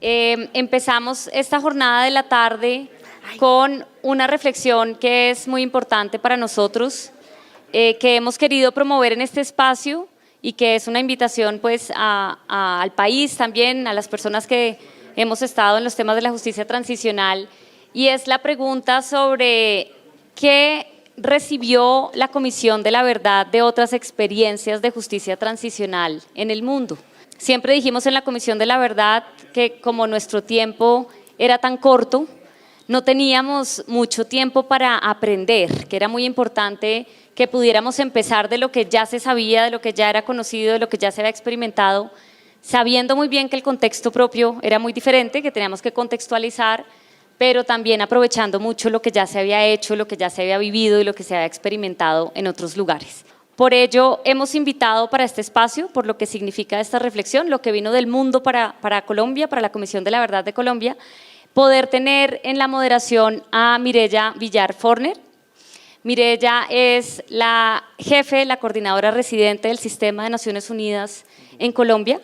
Empezamos esta jornada de la tarde con una reflexión que es muy importante para nosotros, que hemos querido promover en este espacio y que es una invitación pues al país también, a las personas que hemos estado en los temas de la justicia transicional, y es la pregunta sobre qué recibió la Comisión de la Verdad de otras experiencias de justicia transicional en el mundo. Siempre dijimos en la Comisión de la Verdad que como nuestro tiempo era tan corto, no teníamos mucho tiempo para aprender, que era muy importante que pudiéramos empezar de lo que ya se sabía, de lo que ya era conocido, de lo que ya se había experimentado, sabiendo muy bien que el contexto propio era muy diferente, que teníamos que contextualizar, pero también aprovechando mucho lo que ya se había hecho, lo que ya se había vivido y lo que se había experimentado en otros lugares. Por ello, hemos invitado para este espacio, por lo que significa esta reflexión, lo que vino del mundo para Colombia, para la Comisión de la Verdad de Colombia, poder tener en la moderación a Mireya Villar Forner. Mireya es la jefe, la coordinadora residente del Sistema de Naciones Unidas en Colombia.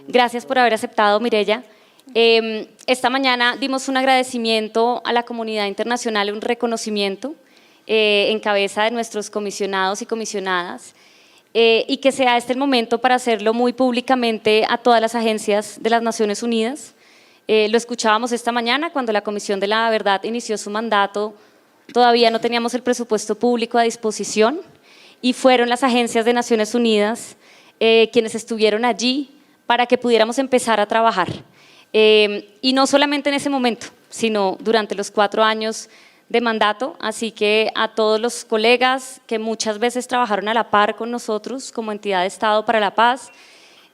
Gracias por haber aceptado, Mireya. Esta mañana dimos un agradecimiento a la comunidad internacional, un reconocimiento en cabeza de nuestros comisionados y comisionadas, y que sea este el momento para hacerlo muy públicamente a todas las agencias de las Naciones Unidas. Lo escuchábamos esta mañana cuando la Comisión de la Verdad inició su mandato, todavía no teníamos el presupuesto público a disposición y fueron las agencias de Naciones Unidas quienes estuvieron allí para que pudiéramos empezar a trabajar. Y no solamente en ese momento, sino durante los 4 años de mandato, así que a todos los colegas que muchas veces trabajaron a la par con nosotros como entidad de Estado para la Paz,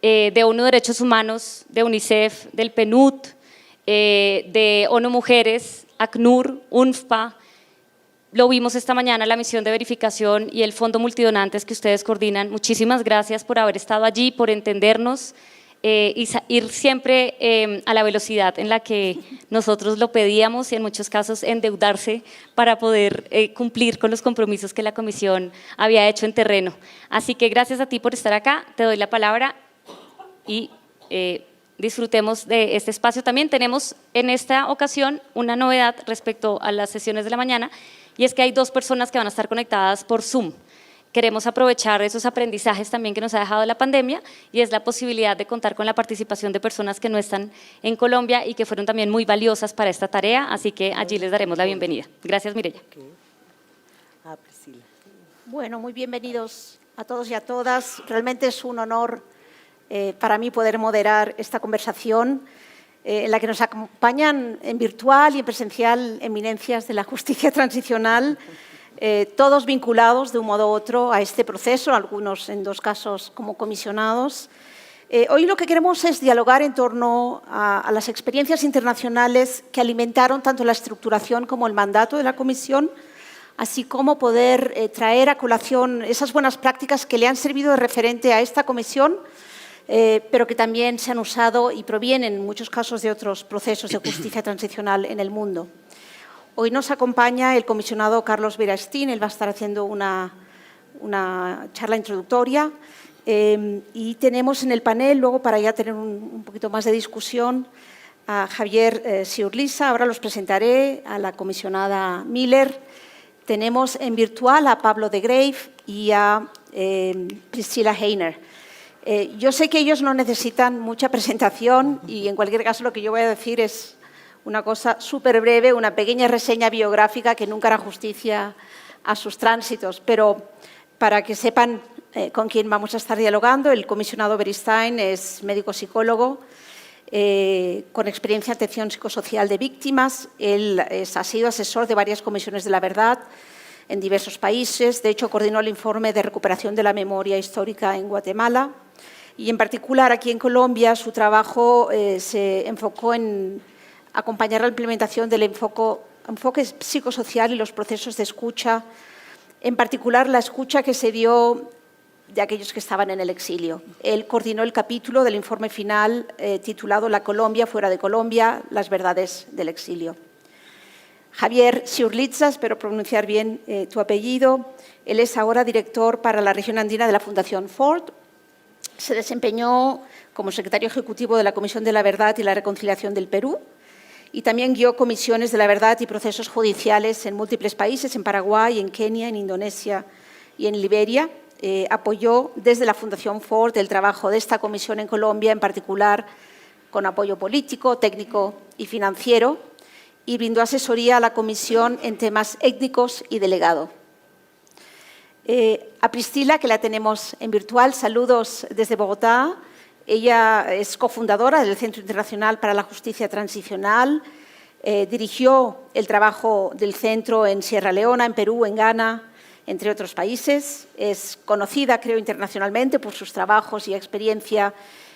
de ONU Derechos Humanos, de UNICEF, del PNUD, de ONU Mujeres, ACNUR, UNFPA, lo vimos esta mañana, la misión de verificación y el Fondo Multidonantes que ustedes coordinan. Muchísimas gracias por haber estado allí, por entendernos, y ir siempre a la velocidad en la que nosotros lo pedíamos y en muchos casos endeudarse para poder cumplir con los compromisos que la Comisión había hecho en terreno. Así que gracias a ti por estar acá, te doy la palabra y disfrutemos de este espacio. También tenemos en esta ocasión una novedad respecto a las sesiones de la mañana, y es que hay 2 personas que van a estar conectadas por Zoom. Queremos aprovechar esos aprendizajes también que nos ha dejado la pandemia, y es la posibilidad de contar con la participación de personas que no están en Colombia y que fueron también muy valiosas para esta tarea, así que allí les daremos la bienvenida. Gracias, Mireya. Priscila. Bueno, muy bienvenidos a todos y a todas. Realmente es un honor para mí poder moderar esta conversación en la que nos acompañan en virtual y en presencial eminencias de la justicia transicional, todos vinculados de un modo u otro a este proceso, algunos en 2 casos como comisionados. Hoy lo que queremos es dialogar en torno a las experiencias internacionales que alimentaron tanto la estructuración como el mandato de la Comisión, así como poder traer a colación esas buenas prácticas que le han servido de referente a esta Comisión, pero que también se han usado y provienen en muchos casos de otros procesos de justicia transicional en el mundo. Hoy nos acompaña el comisionado Carlos Beristain, él va a estar haciendo una charla introductoria, y tenemos en el panel, luego para ya tener un poquito más de discusión, a Javier Siurliza, ahora los presentaré, a la comisionada Miller. Tenemos en virtual a Pablo de Grave y a Priscilla Heiner. Yo sé que ellos no necesitan mucha presentación y en cualquier caso lo que yo voy a decir es una cosa súper breve, una pequeña reseña biográfica que nunca hará justicia a sus tránsitos, pero para que sepan con quién vamos a estar dialogando, el comisionado Beristain es médico psicólogo con experiencia en atención psicosocial de víctimas. Él ha sido asesor de varias comisiones de la verdad en diversos países. De hecho, coordinó el informe de recuperación de la memoria histórica en Guatemala. Y en particular aquí en Colombia su trabajo se enfocó en acompañar la implementación del enfoque psicosocial y los procesos de escucha, en particular la escucha que se dio de aquellos que estaban en el exilio. Él coordinó el capítulo del informe final titulado «La Colombia fuera de Colombia, las verdades del exilio». Javier Siurliza, espero pronunciar bien tu apellido, él es ahora director para la región andina de la Fundación Ford. Se desempeñó como secretario ejecutivo de la Comisión de la Verdad y la Reconciliación del Perú y también guió comisiones de la verdad y procesos judiciales en múltiples países, en Paraguay, en Kenia, en Indonesia y en Liberia. Apoyó desde la Fundación Ford el trabajo de esta comisión en Colombia, en particular con apoyo político, técnico y financiero, y brindó asesoría a la comisión en temas étnicos y delegado. A Priscila, que la tenemos en virtual, saludos desde Bogotá. Ella es cofundadora del Centro Internacional para la Justicia Transicional, dirigió el trabajo del centro en Sierra Leona, en Perú, en Ghana, entre otros países. Es conocida, creo, internacionalmente por sus trabajos y experiencia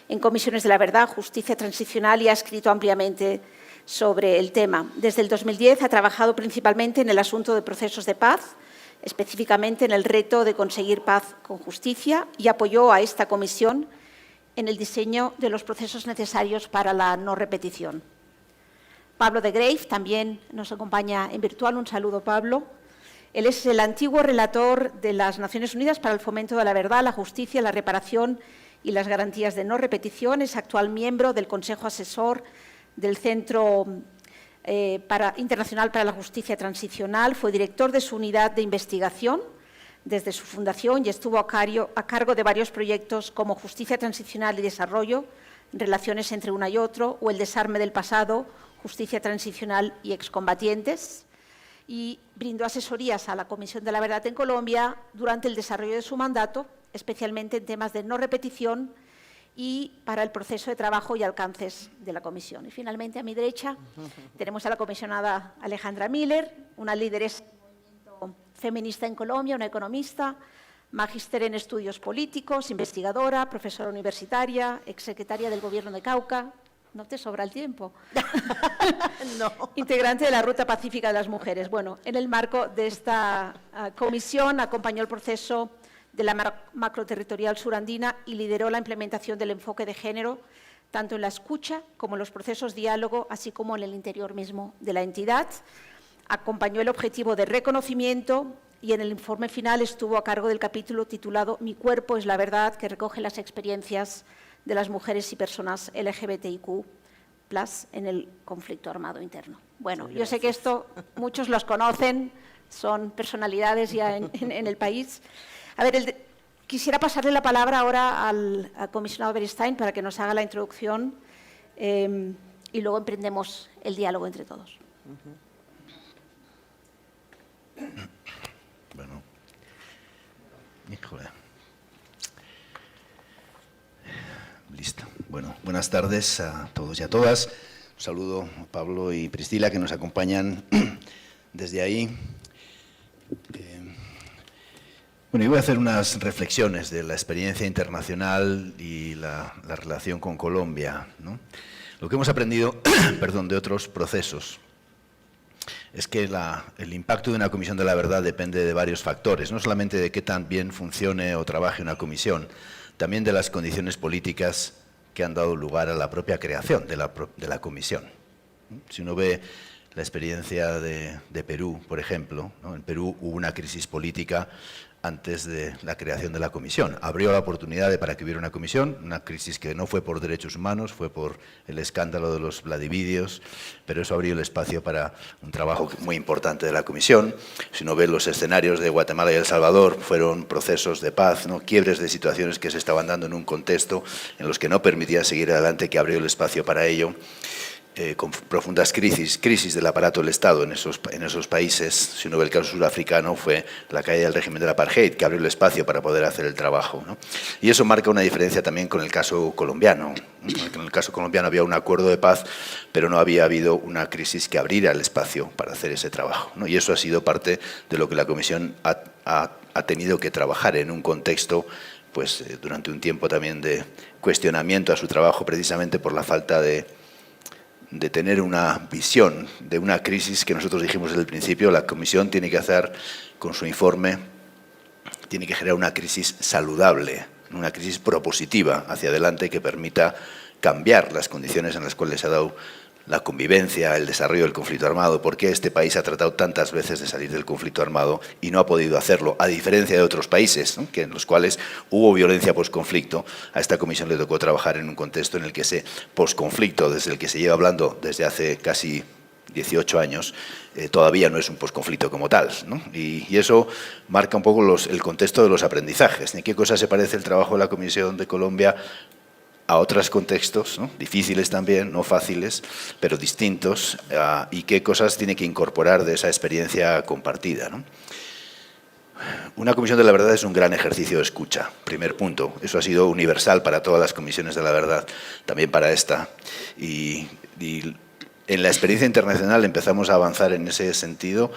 en comisiones de la verdad, justicia transicional y ha escrito ampliamente sobre el tema. Desde el 2010 ha trabajado principalmente en el asunto de procesos de paz, específicamente en el reto de conseguir paz con justicia y apoyó a esta comisión en el diseño de los procesos necesarios para la no repetición. Pablo de Grave también nos acompaña en virtual. Un saludo, Pablo. Él es el antiguo relator de las Naciones Unidas para el fomento de la verdad, la justicia, la reparación y las garantías de no repetición. Es actual miembro del Consejo Asesor del Centro Internacional para la Justicia Transicional. Fue director de su unidad de investigación desde su fundación y estuvo a cargo de varios proyectos como Justicia Transicional y Desarrollo, Relaciones entre una y otro, o El desarme del pasado, Justicia Transicional y excombatientes. Y brindó asesorías a la Comisión de la Verdad en Colombia durante el desarrollo de su mandato, especialmente en temas de no repetición y para el proceso de trabajo y alcances de la Comisión. Y finalmente, a mi derecha, tenemos a la comisionada Alejandra Miller, una lideresa del movimiento feminista en Colombia, una economista, magíster en estudios políticos, investigadora, profesora universitaria, exsecretaria del Gobierno de Cauca. ¿No te sobra el tiempo? No. Integrante de la Ruta Pacífica de las Mujeres. Bueno, en el marco de esta comisión acompañó el proceso de la macroterritorial surandina y lideró la implementación del enfoque de género, tanto en la escucha como en los procesos de diálogo, así como en el interior mismo de la entidad. Acompañó el objetivo de reconocimiento y en el informe final estuvo a cargo del capítulo titulado Mi cuerpo es la verdad, que recoge las experiencias de las mujeres y personas LGBTIQ+ en el conflicto armado interno. Bueno, sí, yo sé que esto muchos los conocen, son personalidades ya en el país. A ver, quisiera pasarle la palabra ahora al comisionado Beristain para que nos haga la introducción y luego emprendemos el diálogo entre todos. Bueno, híjole. Listo. Bueno, buenas tardes a todos y a todas. Un saludo a Pablo y Priscila que nos acompañan desde ahí. Bueno, yo voy a hacer unas reflexiones de la experiencia internacional y la relación con Colombia, ¿no? Lo que hemos aprendido de otros procesos es que el impacto de una comisión de la verdad depende de varios factores, no solamente de qué tan bien funcione o trabaje una comisión, también de las condiciones políticas que han dado lugar a la propia creación de la comisión. Si uno ve la experiencia de Perú, por ejemplo, ¿no? En Perú hubo una crisis política antes de la creación de la comisión. Abrió la oportunidad para que hubiera una comisión, una crisis que no fue por derechos humanos, fue por el escándalo de los Vladividios, pero eso abrió el espacio para un trabajo muy importante de la comisión. Si uno ve los escenarios de Guatemala y El Salvador, fueron procesos de paz, ¿no? Quiebres de situaciones que se estaban dando en un contexto en los que no permitía seguir adelante, que abrió el espacio para ello. Con profundas crisis del aparato del Estado en esos países. Si uno ve el caso surafricano, fue la caída del régimen del apartheid, que abrió el espacio para poder hacer el trabajo, ¿no? Y eso marca una diferencia también con el caso colombiano. En el caso colombiano había un acuerdo de paz, pero no había habido una crisis que abriera el espacio para hacer ese trabajo, ¿no? Y eso ha sido parte de lo que la Comisión ha tenido que trabajar en un contexto, pues durante un tiempo también de cuestionamiento a su trabajo, precisamente por la falta de tener una visión de una crisis que nosotros dijimos desde el principio. La Comisión tiene que hacer, con su informe, tiene que generar una crisis saludable, una crisis propositiva hacia adelante que permita cambiar las condiciones en las cuales se ha dado la convivencia, el desarrollo del conflicto armado, por qué este país ha tratado tantas veces de salir del conflicto armado y no ha podido hacerlo, a diferencia de otros países, ¿no?, que en los cuales hubo violencia posconflicto. A esta comisión le tocó trabajar en un contexto en el que ese posconflicto, desde el que se lleva hablando desde hace casi 18 años, todavía no es un posconflicto como tal, ¿no? Y eso marca un poco el contexto de los aprendizajes. ¿En qué cosa se parece el trabajo de la Comisión de Colombia a otros contextos, ¿no?, difíciles también, no fáciles, pero distintos, y qué cosas tiene que incorporar de esa experiencia compartida, ¿no? Una comisión de la verdad es un gran ejercicio de escucha, primer punto. Eso ha sido universal para todas las comisiones de la verdad, también para esta. Y en la experiencia internacional empezamos a avanzar en ese sentido,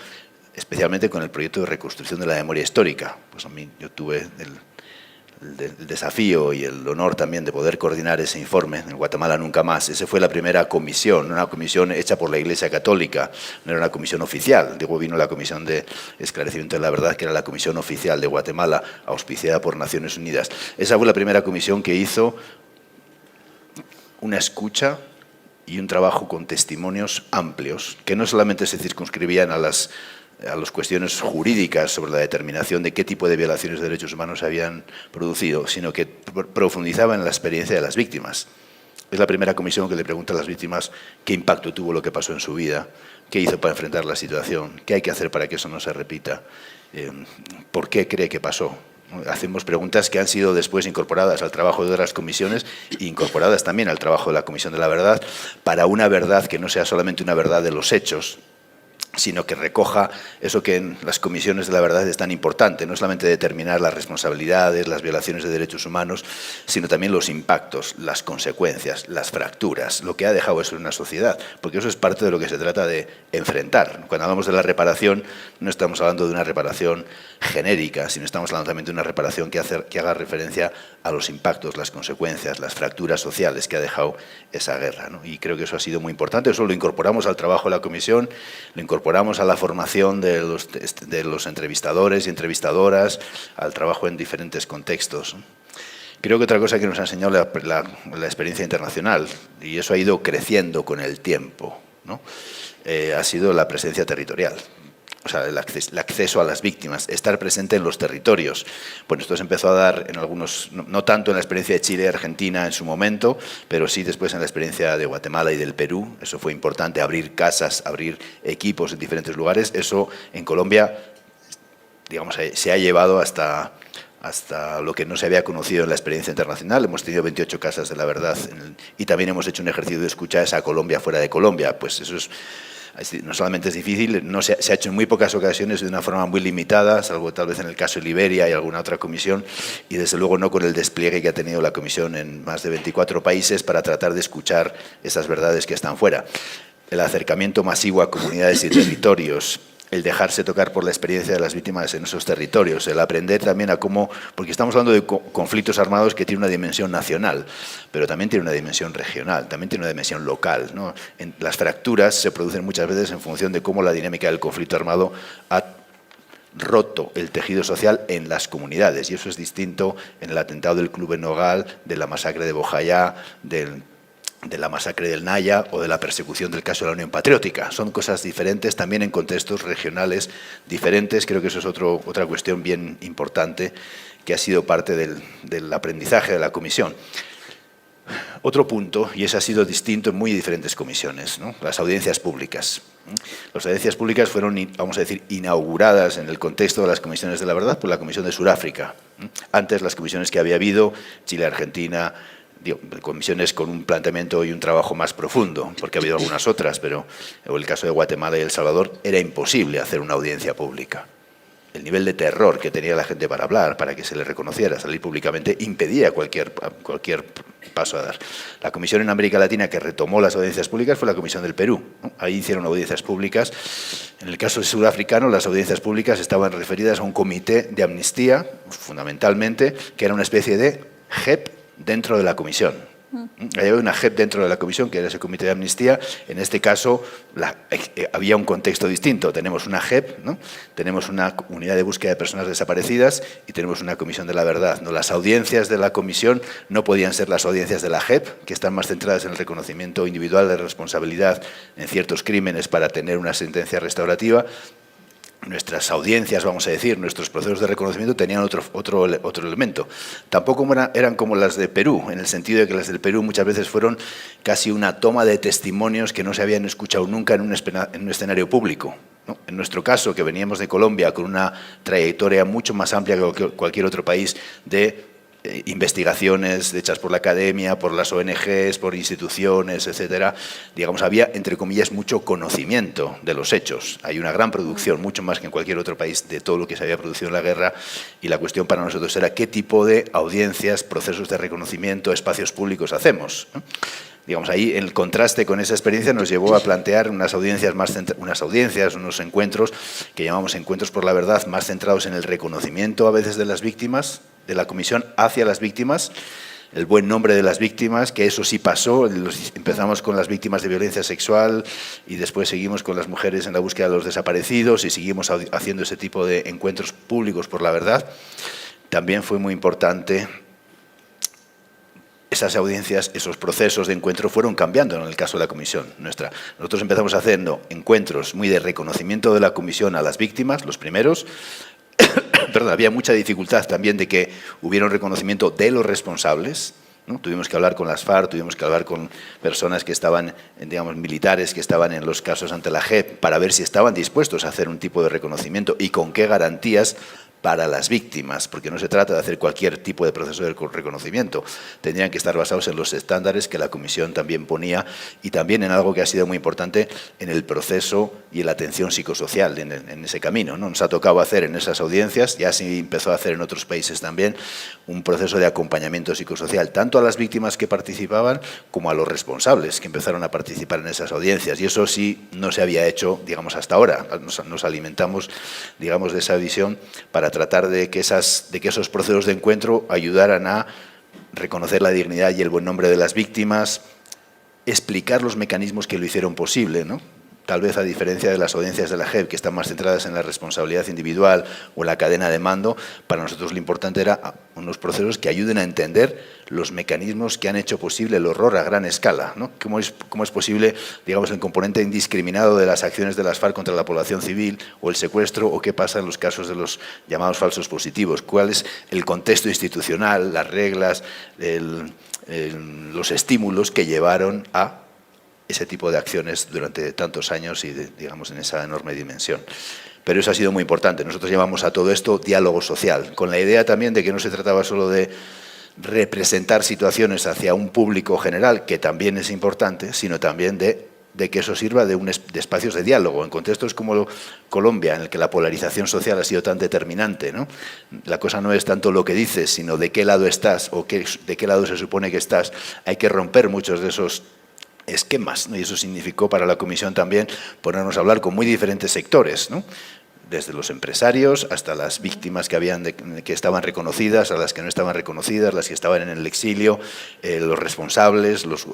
especialmente con el proyecto de reconstrucción de la memoria histórica. Pues a mí, yo tuve el desafío y el honor también de poder coordinar ese informe en Guatemala Nunca Más. Esa fue la primera comisión, una comisión hecha por la Iglesia Católica, no era una comisión oficial. Luego vino la Comisión de Esclarecimiento de la Verdad, que era la comisión oficial de Guatemala, auspiciada por Naciones Unidas. Esa fue la primera comisión que hizo una escucha y un trabajo con testimonios amplios, que no solamente se circunscribían a las cuestiones jurídicas sobre la determinación de qué tipo de violaciones de derechos humanos se habían producido, sino que profundizaba en la experiencia de las víctimas. Es la primera comisión que le pregunta a las víctimas qué impacto tuvo lo que pasó en su vida, qué hizo para enfrentar la situación, qué hay que hacer para que eso no se repita, por qué cree que pasó. Hacemos preguntas que han sido después incorporadas al trabajo de otras comisiones e incorporadas también al trabajo de la Comisión de la Verdad, para una verdad que no sea solamente una verdad de los hechos, sino que recoja eso que en las comisiones de la verdad es tan importante, no solamente determinar las responsabilidades, las violaciones de derechos humanos, sino también los impactos, las consecuencias, las fracturas, lo que ha dejado eso en una sociedad, porque eso es parte de lo que se trata de enfrentar. Cuando hablamos de la reparación, no estamos hablando de una reparación genérica, sino estamos hablando también de una reparación que haga referencia a los impactos, las consecuencias, las fracturas sociales que ha dejado esa guerra, ¿no? Y creo que eso ha sido muy importante. Eso lo incorporamos al trabajo de la comisión, lo incorporamos a la formación de los entrevistadores y entrevistadoras, al trabajo en diferentes contextos. Creo que otra cosa que nos ha enseñado la experiencia internacional, y eso ha ido creciendo con el tiempo, ¿no?, ha sido la presencia territorial. O sea, el acceso a las víctimas, estar presente en los territorios. Bueno, esto se empezó a dar en algunos, no tanto en la experiencia de Chile y Argentina en su momento, pero sí después en la experiencia de Guatemala y del Perú. Eso fue importante, abrir casas, abrir equipos en diferentes lugares. Eso en Colombia, digamos, se ha llevado hasta lo que no se había conocido en la experiencia internacional. Hemos tenido 28 casas de la verdad y también hemos hecho un ejercicio de escucha a esa Colombia fuera de Colombia. Pues eso no solamente es difícil, se ha hecho en muy pocas ocasiones de una forma muy limitada, salvo tal vez en el caso de Liberia y alguna otra comisión, y desde luego no con el despliegue que ha tenido la comisión en más de 24 países para tratar de escuchar esas verdades que están fuera. El acercamiento masivo a comunidades y territorios, el dejarse tocar por la experiencia de las víctimas en esos territorios, el aprender también a cómo, porque estamos hablando de conflictos armados que tienen una dimensión nacional, pero también tiene una dimensión regional, también tiene una dimensión local, ¿no? Las fracturas se producen muchas veces en función de cómo la dinámica del conflicto armado ha roto el tejido social en las comunidades, y eso es distinto en el atentado del Club en Nogal, de la masacre de Bojayá, de la masacre del Naya o de la persecución del caso de la Unión Patriótica. Son cosas diferentes, también en contextos regionales diferentes. Creo que eso es otra cuestión bien importante que ha sido parte del aprendizaje de la comisión. Otro punto, y ese ha sido distinto en muy diferentes comisiones, ¿no?, las audiencias públicas. Las audiencias públicas fueron, vamos a decir, inauguradas en el contexto de las comisiones de la verdad por la Comisión de Sudáfrica. Antes, las comisiones que había habido, Chile, Argentina, comisiones con un planteamiento y un trabajo más profundo, porque ha habido algunas otras, pero en el caso de Guatemala y El Salvador era imposible hacer una audiencia pública. El nivel de terror que tenía la gente para hablar, para que se le reconociera, salir públicamente, impedía cualquier paso a dar. La comisión en América Latina que retomó las audiencias públicas fue la Comisión del Perú, ¿no? Ahí hicieron audiencias públicas. En el caso sudafricano, las audiencias públicas estaban referidas a un comité de amnistía, fundamentalmente, que era una especie de JEP dentro de la comisión. Había una JEP dentro de la comisión, que era ese comité de amnistía. En este caso había un contexto distinto. Tenemos una JEP, ¿no? Tenemos una unidad de búsqueda de personas desaparecidas y tenemos una comisión de la verdad, ¿no? Las audiencias de la comisión no podían ser las audiencias de la JEP, que están más centradas en el reconocimiento individual de responsabilidad en ciertos crímenes para tener una sentencia restaurativa. Nuestras audiencias, vamos a decir, nuestros procesos de reconocimiento tenían otro elemento. Tampoco eran como las de Perú, en el sentido de que las del Perú muchas veces fueron casi una toma de testimonios que no se habían escuchado nunca en un escenario público, ¿no? En nuestro caso, que veníamos de Colombia con una trayectoria mucho más amplia que cualquier otro país de investigaciones hechas por la academia, por las ONGs, por instituciones, etcétera, digamos, había, entre comillas, mucho conocimiento de los hechos. Hay una gran producción, mucho más que en cualquier otro país, de todo lo que se había producido en la guerra, y la cuestión para nosotros era qué tipo de audiencias, procesos de reconocimiento, espacios públicos hacemos, ¿no? Digamos, ahí el contraste con esa experiencia nos llevó a plantear unos encuentros que llamamos encuentros por la verdad, más centrados en el reconocimiento a veces de las víctimas, de la comisión hacia las víctimas, el buen nombre de las víctimas, que eso sí pasó. Empezamos con las víctimas de violencia sexual y después seguimos con las mujeres en la búsqueda de los desaparecidos y seguimos haciendo ese tipo de encuentros públicos por la verdad. También fue muy importante. Esas audiencias, esos procesos de encuentro fueron cambiando en el caso de la comisión nuestra. Nosotros empezamos haciendo encuentros muy de reconocimiento de la comisión a las víctimas, los primeros. Perdón, había mucha dificultad también de que hubiera un reconocimiento de los responsables, ¿no? Tuvimos que hablar con las FARC, tuvimos que hablar con personas que estaban, digamos, militares que estaban en los casos ante la JEP para ver si estaban dispuestos a hacer un tipo de reconocimiento y con qué garantías para las víctimas, porque no se trata de hacer cualquier tipo de proceso de reconocimiento. Tendrían que estar basados en los estándares que la Comisión también ponía y también en algo que ha sido muy importante en el proceso y en la atención psicosocial en ese camino, ¿no? Nos ha tocado hacer en esas audiencias, ya se empezó a hacer en otros países también, un proceso de acompañamiento psicosocial, tanto a las víctimas que participaban como a los responsables que empezaron a participar en esas audiencias. Y eso sí no se había hecho, digamos, hasta ahora. Nos alimentamos, digamos, de esa visión para tratar de que esos procesos de encuentro ayudaran a reconocer la dignidad y el buen nombre de las víctimas, explicar los mecanismos que lo hicieron posible, ¿no? Tal vez a diferencia de las audiencias de la JEP, que están más centradas en la responsabilidad individual o en la cadena de mando, para nosotros lo importante era unos procesos que ayuden a entender los mecanismos que han hecho posible el horror a gran escala, ¿no? ¿Cómo es posible, digamos, el componente indiscriminado de las acciones de las FARC contra la población civil o el secuestro, o qué pasa en los casos de los llamados falsos positivos? ¿Cuál es el contexto institucional, las reglas, los estímulos que llevaron a ese tipo de acciones durante tantos años y, digamos, en esa enorme dimensión? Pero eso ha sido muy importante. Nosotros llamamos a todo esto diálogo social, con la idea también de que no se trataba solo de representar situaciones hacia un público general, que también es importante, sino también de que eso sirva de espacios de diálogo. En contextos como Colombia, en el que la polarización social ha sido tan determinante, ¿no? La cosa no es tanto lo que dices, sino de qué lado estás o de qué lado se supone que estás. Hay que romper muchos de esos esquemas, ¿no? Y eso significó para la comisión también ponernos a hablar con muy diferentes sectores, ¿no? Desde los empresarios hasta las víctimas que estaban reconocidas, a las que no estaban reconocidas, las que estaban en el exilio, los responsables, los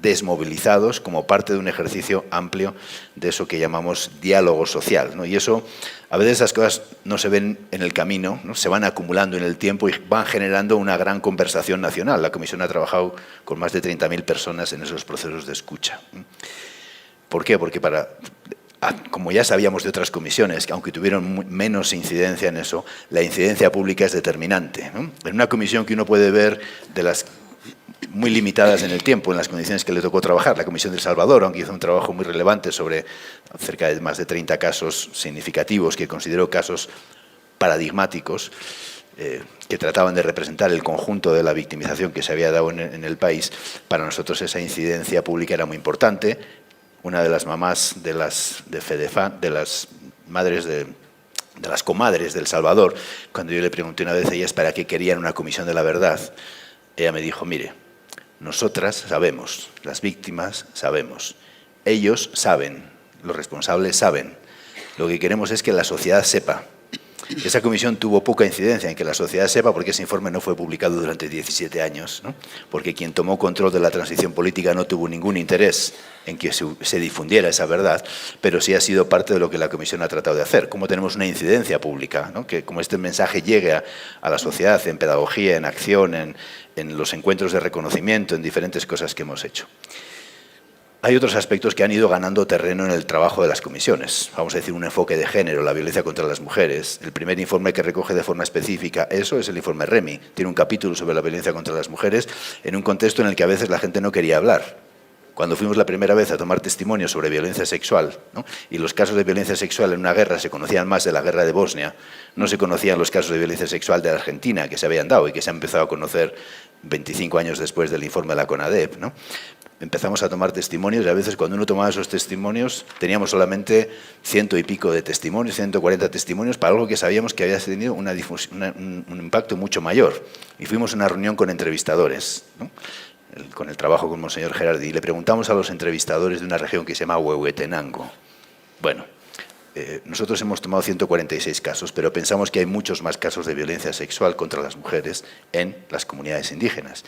desmovilizados, como parte de un ejercicio amplio de eso que llamamos diálogo social, ¿no? Y eso, a veces esas cosas no se ven en el camino, ¿no? Se van acumulando en el tiempo y van generando una gran conversación nacional. La comisión ha trabajado con más de 30.000 personas en esos procesos de escucha. ¿Por qué? Porque como ya sabíamos de otras comisiones, que aunque tuvieron menos incidencia en eso, la incidencia pública es determinante, ¿no? En una comisión que uno puede ver de las muy limitadas en el tiempo, en las condiciones que le tocó trabajar, la Comisión de El Salvador, aunque hizo un trabajo muy relevante sobre cerca de más de 30 casos significativos que consideró casos paradigmáticos, que trataban de representar el conjunto de la victimización que se había dado en el país. Para nosotros esa incidencia pública era muy importante. Una de las mamás de FEDEFAN, de las madres de las comadres de El Salvador, cuando yo le pregunté una vez a ellas para qué querían una comisión de la verdad, ella me dijo: mire, nosotras sabemos, las víctimas sabemos, ellos saben, los responsables saben. Lo que queremos es que la sociedad sepa Esa comisión tuvo poca incidencia en que la sociedad sepa, porque ese informe no fue publicado durante 17 años, ¿no? Porque quien tomó control de la transición política no tuvo ningún interés en que se difundiera esa verdad, pero sí ha sido parte de lo que la comisión ha tratado de hacer. Cómo tenemos una incidencia pública, ¿no? Que como este mensaje llegue a la sociedad en pedagogía, en acción, en los encuentros de reconocimiento, en diferentes cosas que hemos hecho. Hay otros aspectos que han ido ganando terreno en el trabajo de las comisiones. Vamos a decir, un enfoque de género, la violencia contra las mujeres. El primer informe que recoge de forma específica eso es el informe Remy. Tiene un capítulo sobre la violencia contra las mujeres en un contexto en el que a veces la gente no quería hablar. Cuando fuimos la primera vez a tomar testimonio sobre violencia sexual, ¿no? Y los casos de violencia sexual en una guerra se conocían más de la guerra de Bosnia, no se conocían los casos de violencia sexual de Argentina que se habían dado y que se han empezado a conocer 25 años después del informe de la CONADEP, ¿no? Empezamos a tomar testimonios y a veces cuando uno tomaba esos testimonios teníamos solamente 100 y pico de testimonios, 140 testimonios para algo que sabíamos que había tenido un impacto mucho mayor. Y fuimos a una reunión con entrevistadores, ¿no? Con el trabajo con Monseñor Gerardi, y le preguntamos a los entrevistadores de una región que se llama Huehuetenango. Bueno, nosotros hemos tomado 146 casos, pero pensamos que hay muchos más casos de violencia sexual contra las mujeres en las comunidades indígenas.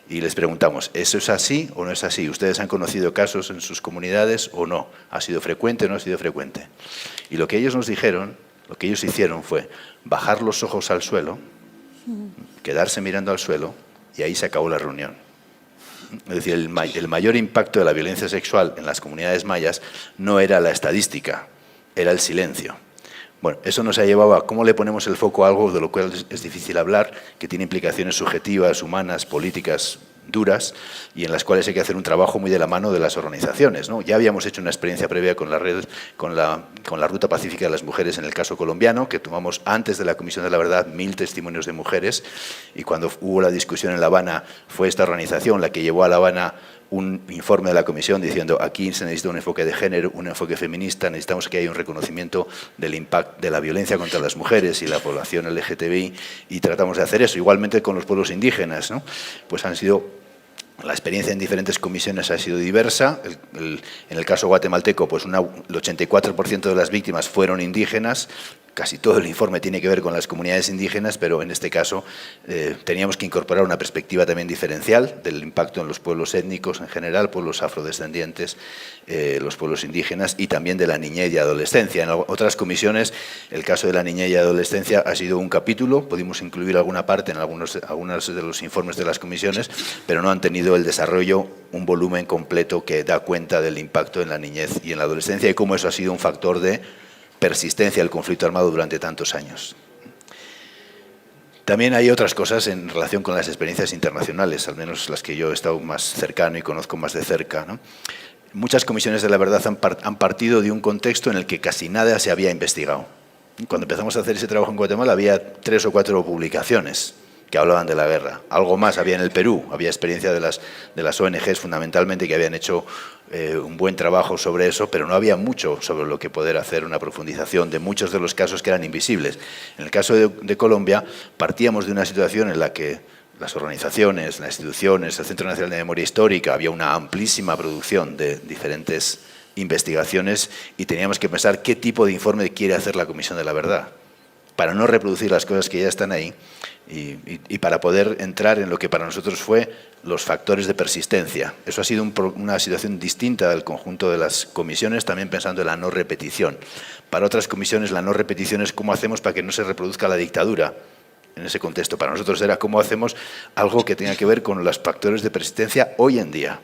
Y les preguntamos, ¿eso es así o no es así? ¿Ustedes han conocido casos en sus comunidades o no? ¿Ha sido frecuente o no ha sido frecuente? Y lo que ellos nos dijeron, lo que ellos hicieron fue bajar los ojos al suelo, quedarse mirando al suelo, y ahí se acabó la reunión. Es decir, el mayor impacto de la violencia sexual en las comunidades mayas no era la estadística, era el silencio. Bueno, eso nos ha llevado a cómo le ponemos el foco a algo de lo cual es difícil hablar, que tiene implicaciones subjetivas, humanas, políticas duras y en las cuales hay que hacer un trabajo muy de la mano de las organizaciones, ¿no? Ya habíamos hecho una experiencia previa con la red, con la Ruta Pacífica de las Mujeres en el caso colombiano, que tomamos antes de la Comisión de la Verdad 1000 testimonios de mujeres, y cuando hubo la discusión en La Habana fue esta organización la que llevó a La Habana un informe de la Comisión diciendo aquí se necesita un enfoque de género, un enfoque feminista, necesitamos que haya un reconocimiento del impacto de la violencia contra las mujeres y la población LGTBI, y tratamos de hacer eso. Igualmente con los pueblos indígenas, ¿no? Pues la experiencia en diferentes comisiones ha sido diversa. En el caso guatemalteco, pues el 84% de las víctimas fueron indígenas. Casi todo el informe tiene que ver con las comunidades indígenas, pero en este caso teníamos que incorporar una perspectiva también diferencial del impacto en los pueblos étnicos en general, pueblos afrodescendientes, los pueblos indígenas, y también de la niñez y adolescencia. En otras comisiones, el caso de la niñez y adolescencia ha sido un capítulo, pudimos incluir alguna parte en algunos de los informes de las comisiones, pero no han tenido el desarrollo, un volumen completo que da cuenta del impacto en la niñez y en la adolescencia y cómo eso ha sido un factor de persistencia del conflicto armado durante tantos años. También hay otras cosas en relación con las experiencias internacionales, al menos las que yo he estado más cercano y conozco más de cerca, ¿no? Muchas comisiones de la verdad han partido de un contexto en el que casi nada se había investigado. Cuando empezamos a hacer ese trabajo en Guatemala había 3 o 4 publicaciones que hablaban de la guerra. Algo más había en el Perú, había experiencia de las ONGs fundamentalmente que habían hecho un buen trabajo sobre eso, pero no había mucho sobre lo que poder hacer una profundización de muchos de los casos que eran invisibles. En el caso de Colombia partíamos de una situación en la que las organizaciones, las instituciones, el Centro Nacional de Memoria Histórica, había una amplísima producción de diferentes investigaciones y teníamos que pensar qué tipo de informe quiere hacer la Comisión de la Verdad para no reproducir las cosas que ya están ahí y para poder entrar en lo que para nosotros fue los factores de persistencia. Eso ha sido una situación distinta del conjunto de las comisiones, también pensando en la no repetición. Para otras comisiones la no repetición es cómo hacemos para que no se reproduzca la dictadura en ese contexto. Para nosotros era cómo hacemos algo que tenga que ver con los factores de persistencia hoy en día,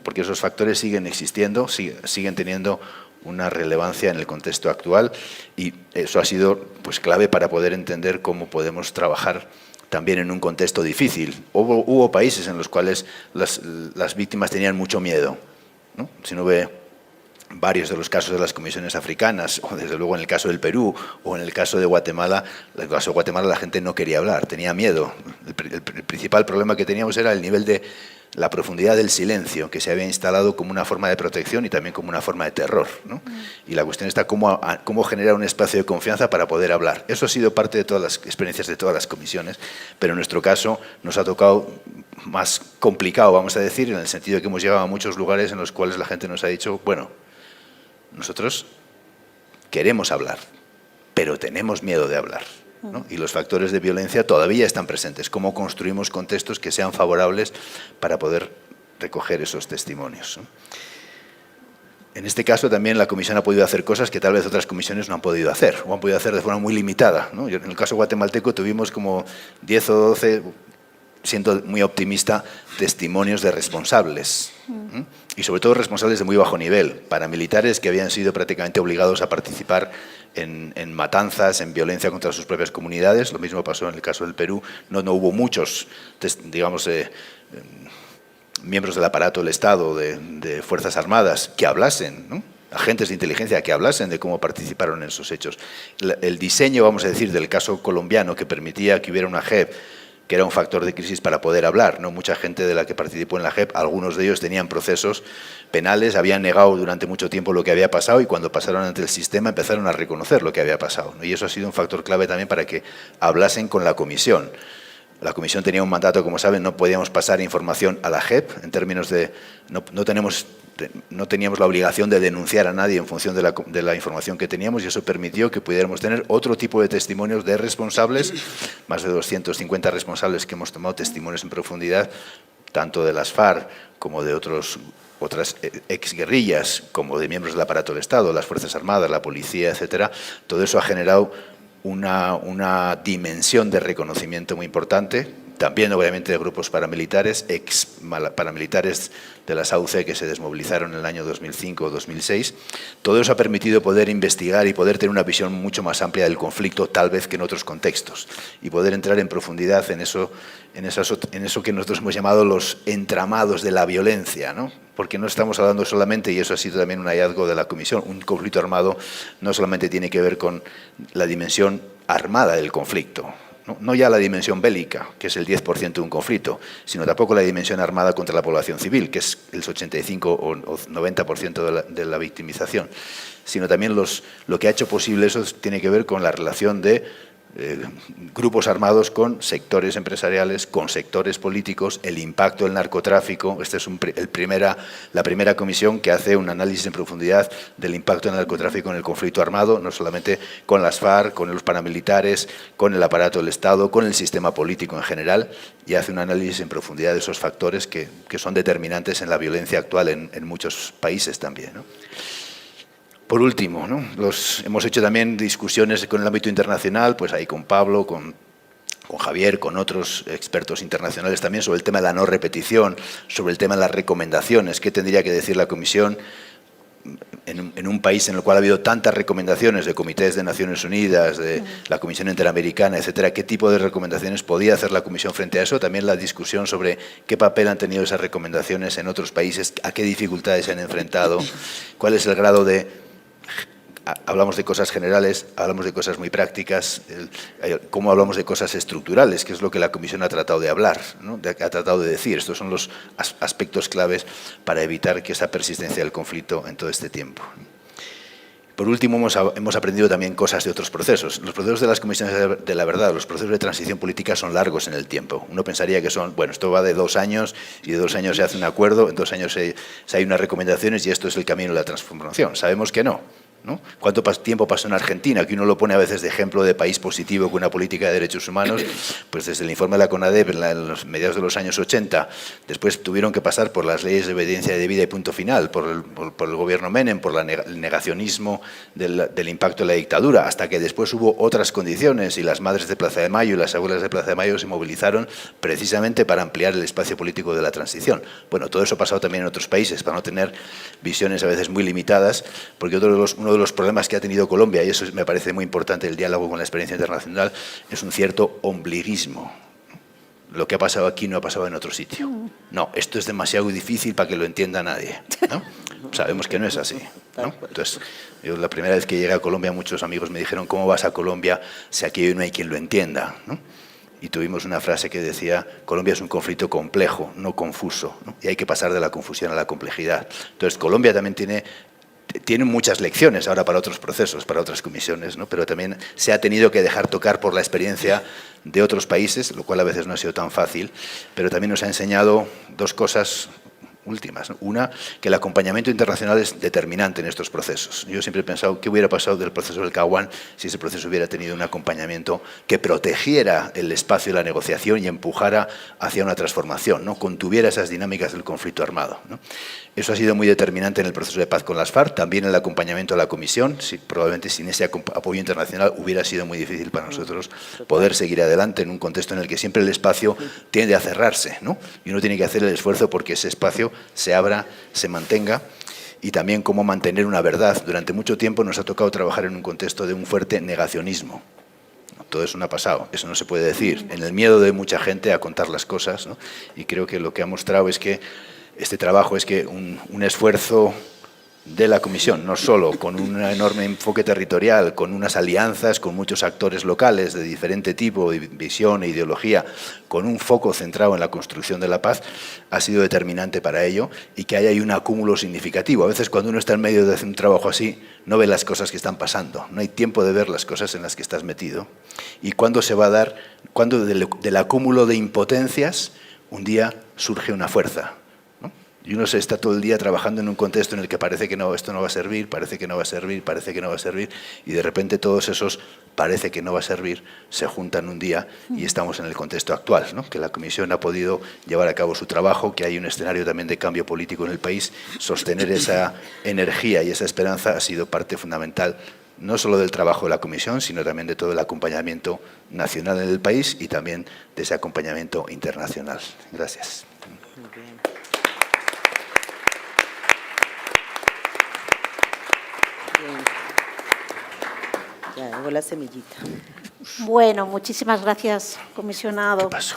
porque esos factores siguen existiendo, siguen teniendo una relevancia en el contexto actual y eso ha sido pues clave para poder entender cómo podemos trabajar también en un contexto difícil. Hubo países en los cuales las víctimas tenían mucho miedo, ¿no? Si uno ve varios de los casos de las comisiones africanas, o desde luego en el caso del Perú, o en el caso de Guatemala, en el caso de Guatemala la gente no quería hablar, tenía miedo. El principal problema que teníamos era el nivel de la profundidad del silencio, que se había instalado como una forma de protección y también como una forma de terror, ¿no? Y la cuestión está cómo generar un espacio de confianza para poder hablar. Eso ha sido parte de todas las experiencias de todas las comisiones, pero en nuestro caso nos ha tocado más complicado, vamos a decir, en el sentido de que hemos llegado a muchos lugares en los cuales la gente nos ha dicho, bueno, nosotros queremos hablar, pero tenemos miedo de hablar, ¿no? Y los factores de violencia todavía están presentes. ¿Cómo construimos contextos que sean favorables para poder recoger esos testimonios, ¿no? En este caso también la comisión ha podido hacer cosas que tal vez otras comisiones no han podido hacer, o han podido hacer de forma muy limitada, ¿no? En el caso guatemalteco tuvimos como 10 o 12, siendo muy optimista, testimonios de responsables, ¿eh? Y sobre todo responsables de muy bajo nivel, paramilitares que habían sido prácticamente obligados a participar en matanzas, en violencia contra sus propias comunidades. Lo mismo pasó en el caso del Perú. No hubo muchos, digamos, miembros del aparato del Estado, de Fuerzas Armadas, que hablasen, ¿no? Agentes de inteligencia que hablasen de cómo participaron en esos hechos. El diseño, vamos a decir, del caso colombiano que permitía que hubiera una JEP, que era un factor de crisis para poder hablar, ¿no? Mucha gente de la que participó en la JEP, algunos de ellos tenían procesos penales, habían negado durante mucho tiempo lo que había pasado y cuando pasaron ante el sistema empezaron a reconocer lo que había pasado, ¿no? Y eso ha sido un factor clave también para que hablasen con la comisión. La comisión tenía un mandato, como saben, no podíamos pasar información a la JEP, en términos de no teníamos la obligación de denunciar a nadie en función de la información que teníamos, y eso permitió que pudiéramos tener otro tipo de testimonios de responsables, más de 250 responsables que hemos tomado testimonios en profundidad, tanto de las FARC como de otras exguerrillas, como de miembros del aparato del Estado, las Fuerzas Armadas, la policía, etcétera. Todo eso ha generado una dimensión de reconocimiento muy importante, también obviamente de grupos paramilitares, paramilitares de la SAUC que se desmovilizaron en el año 2005 o 2006. Todo eso ha permitido poder investigar y poder tener una visión mucho más amplia del conflicto, tal vez que en otros contextos, y poder entrar en profundidad en eso que nosotros hemos llamado los entramados de la violencia, ¿no? Porque no estamos hablando solamente, y eso ha sido también un hallazgo de la comisión, un conflicto armado no solamente tiene que ver con la dimensión armada del conflicto, no ya la dimensión bélica, que es el 10% de un conflicto, sino tampoco la dimensión armada contra la población civil, que es el 85 o 90% de la victimización, sino también lo que ha hecho posible eso tiene que ver con la relación de grupos armados con sectores empresariales, con sectores políticos, el impacto del narcotráfico. Esta es la primera comisión que hace un análisis en profundidad del impacto del narcotráfico en el conflicto armado, no solamente con las FARC, con los paramilitares, con el aparato del Estado, con el sistema político en general, y hace un análisis en profundidad de esos factores que son determinantes en la violencia actual en muchos países también, ¿no? Por último, ¿no? Hemos hecho también discusiones con el ámbito internacional, pues ahí con Pablo, con Javier, con otros expertos internacionales también, sobre el tema de la no repetición, sobre el tema de las recomendaciones, qué tendría que decir la Comisión en un país en el cual ha habido tantas recomendaciones de comités de Naciones Unidas, de la Comisión Interamericana, etcétera, qué tipo de recomendaciones podía hacer la Comisión frente a eso. También la discusión sobre qué papel han tenido esas recomendaciones en otros países, a qué dificultades se han enfrentado, cuál es el grado de... Hablamos de cosas generales, hablamos de cosas muy prácticas, cómo hablamos de cosas estructurales, que es lo que la Comisión ha tratado de hablar, ¿no? Ha tratado de decir. Estos son los aspectos claves para evitar que esa persistencia del conflicto en todo este tiempo. Por último, hemos aprendido también cosas de otros procesos. Los procesos de las comisiones de la verdad, los procesos de transición política son largos en el tiempo. Uno pensaría que esto va de 2 años, y de 2 años se hace un acuerdo, en 2 años hay unas recomendaciones y esto es el camino de la transformación. Sabemos que no, ¿no? ¿Cuánto tiempo pasó en Argentina? Que uno lo pone a veces de ejemplo de país positivo con una política de derechos humanos, pues desde el informe de la CONADEP en los mediados de los años 80, después tuvieron que pasar por las leyes de obediencia debida y punto final, por el gobierno Menem, por el negacionismo del impacto de la dictadura, hasta que después hubo otras condiciones y las madres de Plaza de Mayo y las abuelas de Plaza de Mayo se movilizaron precisamente para ampliar el espacio político de la transición. Bueno, todo eso ha pasado también en otros países, para no tener visiones a veces muy limitadas, porque uno de los problemas que ha tenido Colombia, y eso me parece muy importante, el diálogo con la experiencia internacional, es un cierto ombliguismo. Lo que ha pasado aquí no ha pasado en otro sitio. No, esto es demasiado difícil para que lo entienda nadie, ¿no? Sabemos que no es así, ¿no? Entonces, yo la primera vez que llegué a Colombia, muchos amigos me dijeron, ¿cómo vas a Colombia si aquí no hay quien lo entienda, ¿no? Y tuvimos una frase que decía, Colombia es un conflicto complejo, no confuso, ¿no? Y hay que pasar de la confusión a la complejidad. Entonces, Colombia también tiene muchas lecciones ahora para otros procesos, para otras comisiones, ¿no? Pero también se ha tenido que dejar tocar por la experiencia de otros países, lo cual a veces no ha sido tan fácil, pero también nos ha enseñado 2 cosas. últimas, ¿no? Una, que el acompañamiento internacional es determinante en estos procesos. Yo siempre he pensado qué hubiera pasado del proceso del Caguán si ese proceso hubiera tenido un acompañamiento que protegiera el espacio de la negociación y empujara hacia una transformación, ¿no? Contuviera esas dinámicas del conflicto armado, ¿no? Eso ha sido muy determinante en el proceso de paz con las FARC, también el acompañamiento a la Comisión. Probablemente sin ese apoyo internacional hubiera sido muy difícil para nosotros poder seguir adelante en un contexto en el que siempre el espacio tiende a cerrarse, ¿no? Y uno tiene que hacer el esfuerzo porque ese espacio se abra, se mantenga, y también cómo mantener una verdad. Durante mucho tiempo nos ha tocado trabajar en un contexto de un fuerte negacionismo. Todo eso no ha pasado, eso no se puede decir. En el miedo de mucha gente a contar las cosas, ¿no? Y creo que lo que ha mostrado es que este trabajo es que un esfuerzo de la Comisión, no solo con un enorme enfoque territorial, con unas alianzas con muchos actores locales de diferente tipo, de visión e ideología, con un foco centrado en la construcción de la paz, ha sido determinante para ello, y que haya ahí un acúmulo significativo. A veces cuando uno está en medio de hacer un trabajo así, no ve las cosas que están pasando, no hay tiempo de ver las cosas en las que estás metido. Y cuándo se va a dar, cuando del acúmulo de impotencias, un día surge una fuerza. Y uno se está todo el día trabajando en un contexto en el que parece que no, esto no va a servir, parece que no va a servir, parece que no va a servir, y de repente todos esos parece que no va a servir se juntan un día y estamos en el contexto actual, ¿no? Que la Comisión ha podido llevar a cabo su trabajo, que hay un escenario también de cambio político en el país. Sostener esa energía y esa esperanza ha sido parte fundamental, no solo del trabajo de la Comisión, sino también de todo el acompañamiento nacional en el país y también de ese acompañamiento internacional. Gracias. Muy bien. Ya hago la semillita. Bueno, muchísimas gracias, comisionado. ¿Qué pasó?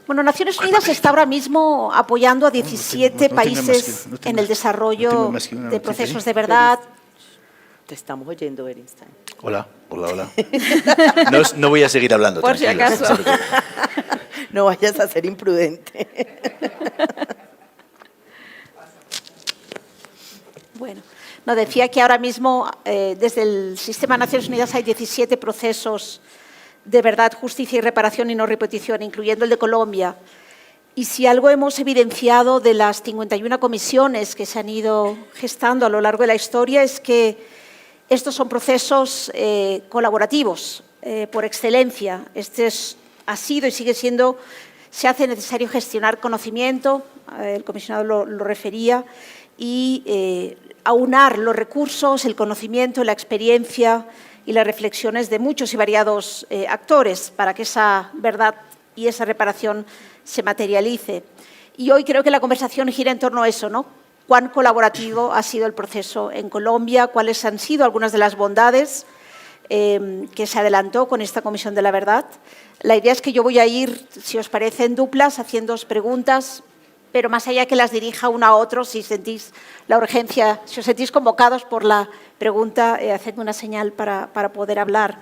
Bueno, Naciones Unidas está ahora mismo apoyando a 17 países en el desarrollo de procesos de verdad. Te estamos oyendo, Bernstein. Hola, hola, hola. No voy a seguir hablando. Por si tranquila. acaso. No vayas a ser imprudente. Bueno, no, decía que ahora mismo desde el sistema de Naciones Unidas hay 17 procesos de verdad, justicia y reparación y no repetición, incluyendo el de Colombia. Y si algo hemos evidenciado de las 51 comisiones que se han ido gestando a lo largo de la historia es que estos son procesos colaborativos por excelencia. Ha sido y sigue siendo, se hace necesario gestionar conocimiento, el comisionado lo refería, y aunar los recursos, el conocimiento, la experiencia y las reflexiones de muchos y variados actores para que esa verdad y esa reparación se materialice. Y hoy creo que la conversación gira en torno a eso, ¿no? Cuán colaborativo ha sido el proceso en Colombia, cuáles han sido algunas de las bondades que se adelantó con esta Comisión de la Verdad. La idea es que yo voy a ir, si os parece, en duplas, haciéndoos preguntas, pero más allá que las dirija uno a otro, si sentís la urgencia, si os sentís convocados por la pregunta, hacedme una señal para poder hablar.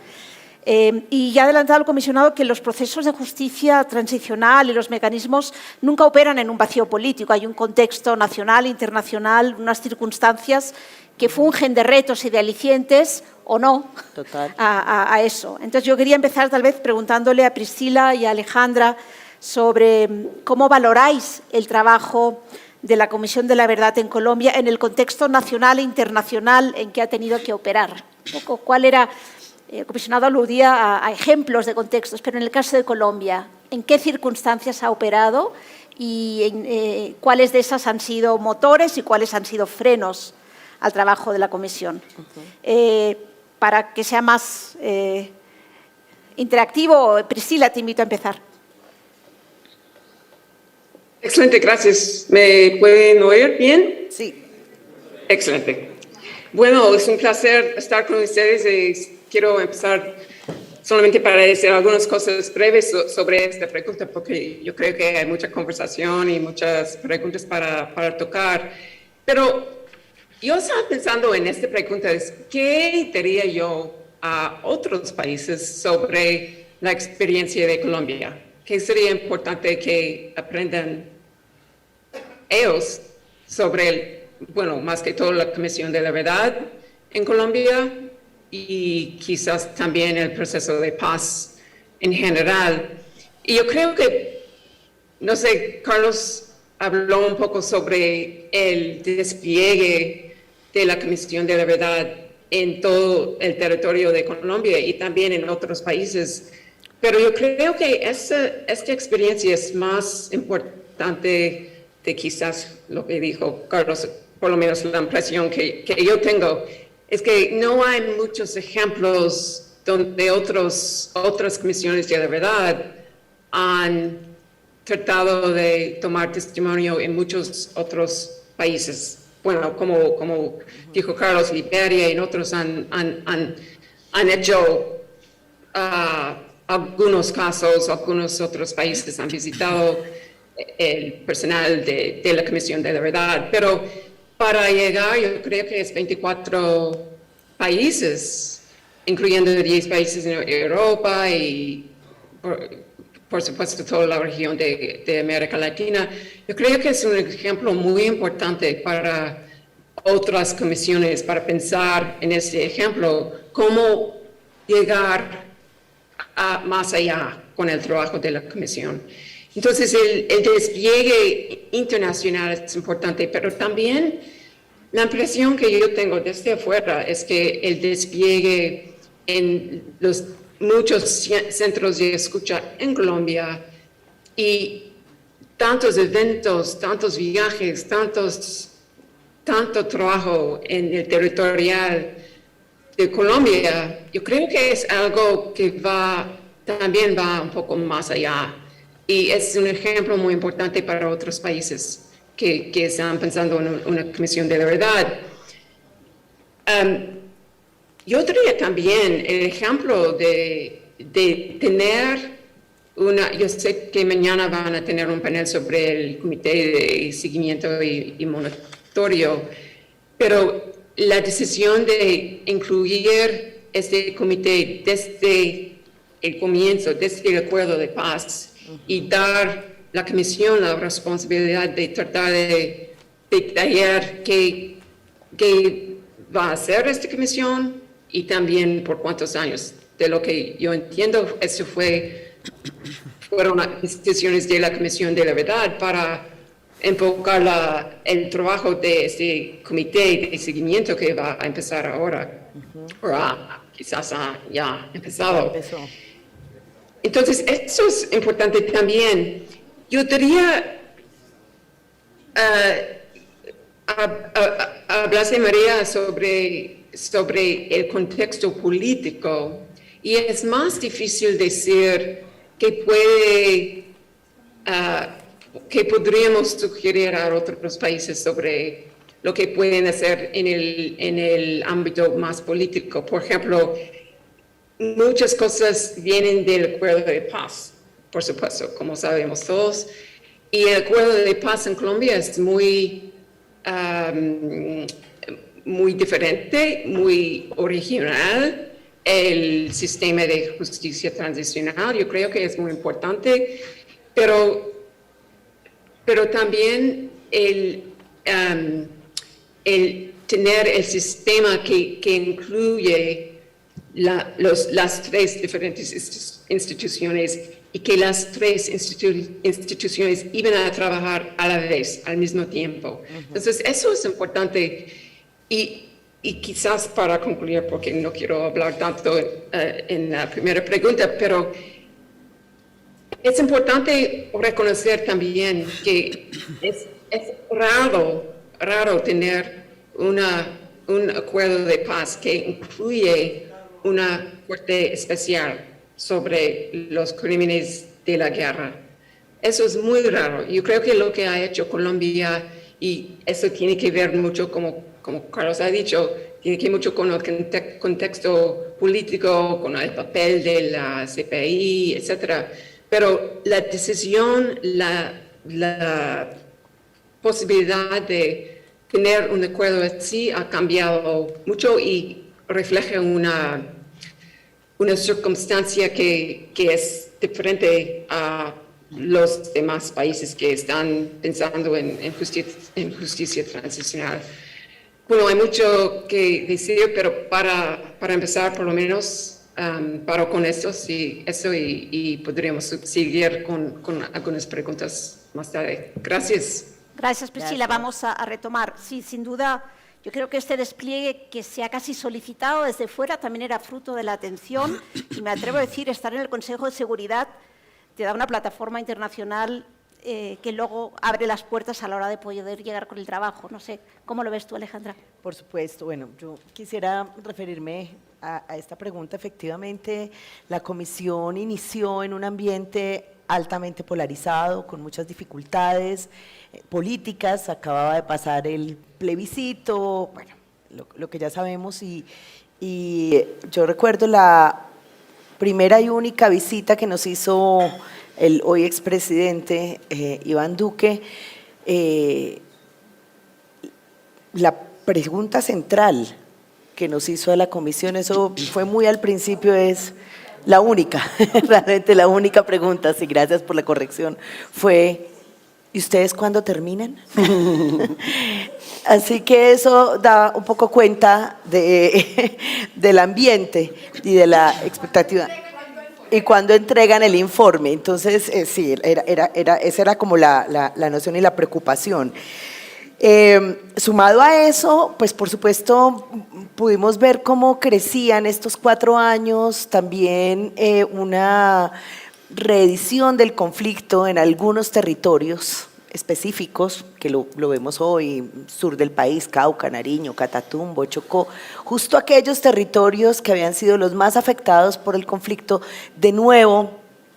Y ya ha adelantado el comisionado que los procesos de justicia transicional y los mecanismos nunca operan en un vacío político. Hay un contexto nacional, internacional, unas circunstancias que fungen de retos y de alicientes o no a eso. Entonces yo quería empezar tal vez preguntándole a Priscila y a Alejandra sobre cómo valoráis el trabajo de la Comisión de la Verdad en Colombia en el contexto nacional e internacional en que ha tenido que operar. Un poco, ¿cuál era? El comisionado aludía a ejemplos de contextos, pero en el caso de Colombia, ¿en qué circunstancias ha operado y cuáles de esas han sido motores y cuáles han sido frenos al trabajo de la Comisión? Para que sea más interactivo, Priscila, te invito a empezar. Excelente, gracias. ¿Me pueden oír bien? Sí. Excelente. Bueno, es un placer estar con ustedes y quiero empezar solamente para decir algunas cosas breves sobre esta pregunta, porque yo creo que hay mucha conversación y muchas preguntas para tocar. Pero yo estaba pensando en esta pregunta, ¿qué diría yo a otros países sobre la experiencia de Colombia? ¿Qué sería importante que aprendan ellos sobre, bueno, más que todo la Comisión de la Verdad en Colombia y quizás también el proceso de paz en general? Y yo creo que, no sé, Carlos, habló un poco sobre el despliegue de la Comisión de la Verdad en todo el territorio de Colombia y también en otros países. Pero yo creo que esta experiencia es más importante de quizás lo que dijo Carlos, por lo menos la impresión que yo tengo, es que no hay muchos ejemplos donde otras comisiones de la verdad han tratado de tomar testimonio en muchos otros países. Bueno, como dijo Carlos, Liberia y otros han hecho algunos casos, algunos otros países han visitado el personal de la Comisión de la Verdad, pero para llegar yo creo que es 24 países, incluyendo 10 países en Europa y por supuesto toda la región de América Latina. Yo creo que es un ejemplo muy importante para otras comisiones, para pensar en este ejemplo, cómo llegar más allá con el trabajo de la comisión. Entonces, el despliegue internacional es importante, pero también la impresión que yo tengo desde afuera es que el despliegue en los muchos centros de escucha en Colombia y tantos eventos, tantos viajes, tanto trabajo en el territorial de Colombia, yo creo que es algo que también va un poco más allá. Y es un ejemplo muy importante para otros países que están pensando en una comisión de la verdad. Yo diría también el ejemplo de tener yo sé que mañana van a tener un panel sobre el comité de seguimiento y monitoreo, pero la decisión de incluir este comité desde el comienzo, desde el acuerdo de paz, y dar a la comisión la responsabilidad de tratar de detallar qué va a hacer esta comisión y también por cuántos años. De lo que yo entiendo, eso fueron las decisiones de la Comisión de la Verdad para enfocar el trabajo de este comité de seguimiento que va a empezar ahora, o quizás ya empezado. Entonces, eso es importante también. Yo diría, hablaste, María, sobre el contexto político, y es más difícil decir que podríamos sugerir a otros países sobre lo que pueden hacer en el ámbito más político. Por ejemplo, muchas cosas vienen del acuerdo de paz, por supuesto, como sabemos todos. Y el acuerdo de paz en Colombia es muy diferente, muy original. El sistema de justicia transicional, yo creo que es muy importante, pero también el tener el sistema que incluye las tres diferentes instituciones y que las tres instituciones iban a trabajar a la vez, al mismo tiempo. Entonces, eso es importante. Y quizás para concluir, porque no quiero hablar tanto en la primera pregunta, pero es importante reconocer también que es raro tener un acuerdo de paz que incluye una corte especial sobre los crímenes de la guerra. Eso es muy raro. Yo creo que lo que ha hecho Colombia, y eso tiene que ver mucho, como Carlos ha dicho, tiene que ver mucho con el contexto político, con el papel de la CPI, etc. Pero la decisión, la posibilidad de tener un acuerdo así ha cambiado mucho y refleja una circunstancia que es diferente a los demás países que están pensando en justicia transicional. Bueno, hay mucho que decir, pero para empezar, por lo menos, paro con esto y podríamos seguir con algunas preguntas más tarde. Gracias. Gracias, Priscila. Gracias. Vamos a retomar. Sí, sin duda, yo creo que este despliegue que se ha casi solicitado desde fuera también era fruto de la atención y me atrevo a decir, estar en el Consejo de Seguridad te da una plataforma internacional que luego abre las puertas a la hora de poder llegar con el trabajo. No sé, ¿cómo lo ves tú, Alejandra? Por supuesto, bueno, yo quisiera referirme a esta pregunta. Efectivamente, la comisión inició en un ambiente altamente polarizado, con muchas dificultades políticas, acababa de pasar el plebiscito, bueno, lo que ya sabemos, y yo recuerdo la primera y única visita que nos hizo el hoy expresidente Iván Duque. La pregunta central que nos hizo a la comisión, eso fue muy al principio, es la única, realmente la única pregunta, sí, gracias por la corrección, fue: ¿y ustedes cuándo terminan? Así que eso da un poco cuenta del ambiente y de la expectativa. Y cuando entregan el informe. Entonces, sí, esa era como la noción y la preocupación. Sumado a eso, pues por supuesto pudimos ver cómo crecían estos 4 años, también una reedición del conflicto en algunos territorios específicos, que lo vemos hoy, sur del país, Cauca, Nariño, Catatumbo, Chocó, justo aquellos territorios que habían sido los más afectados por el conflicto, de nuevo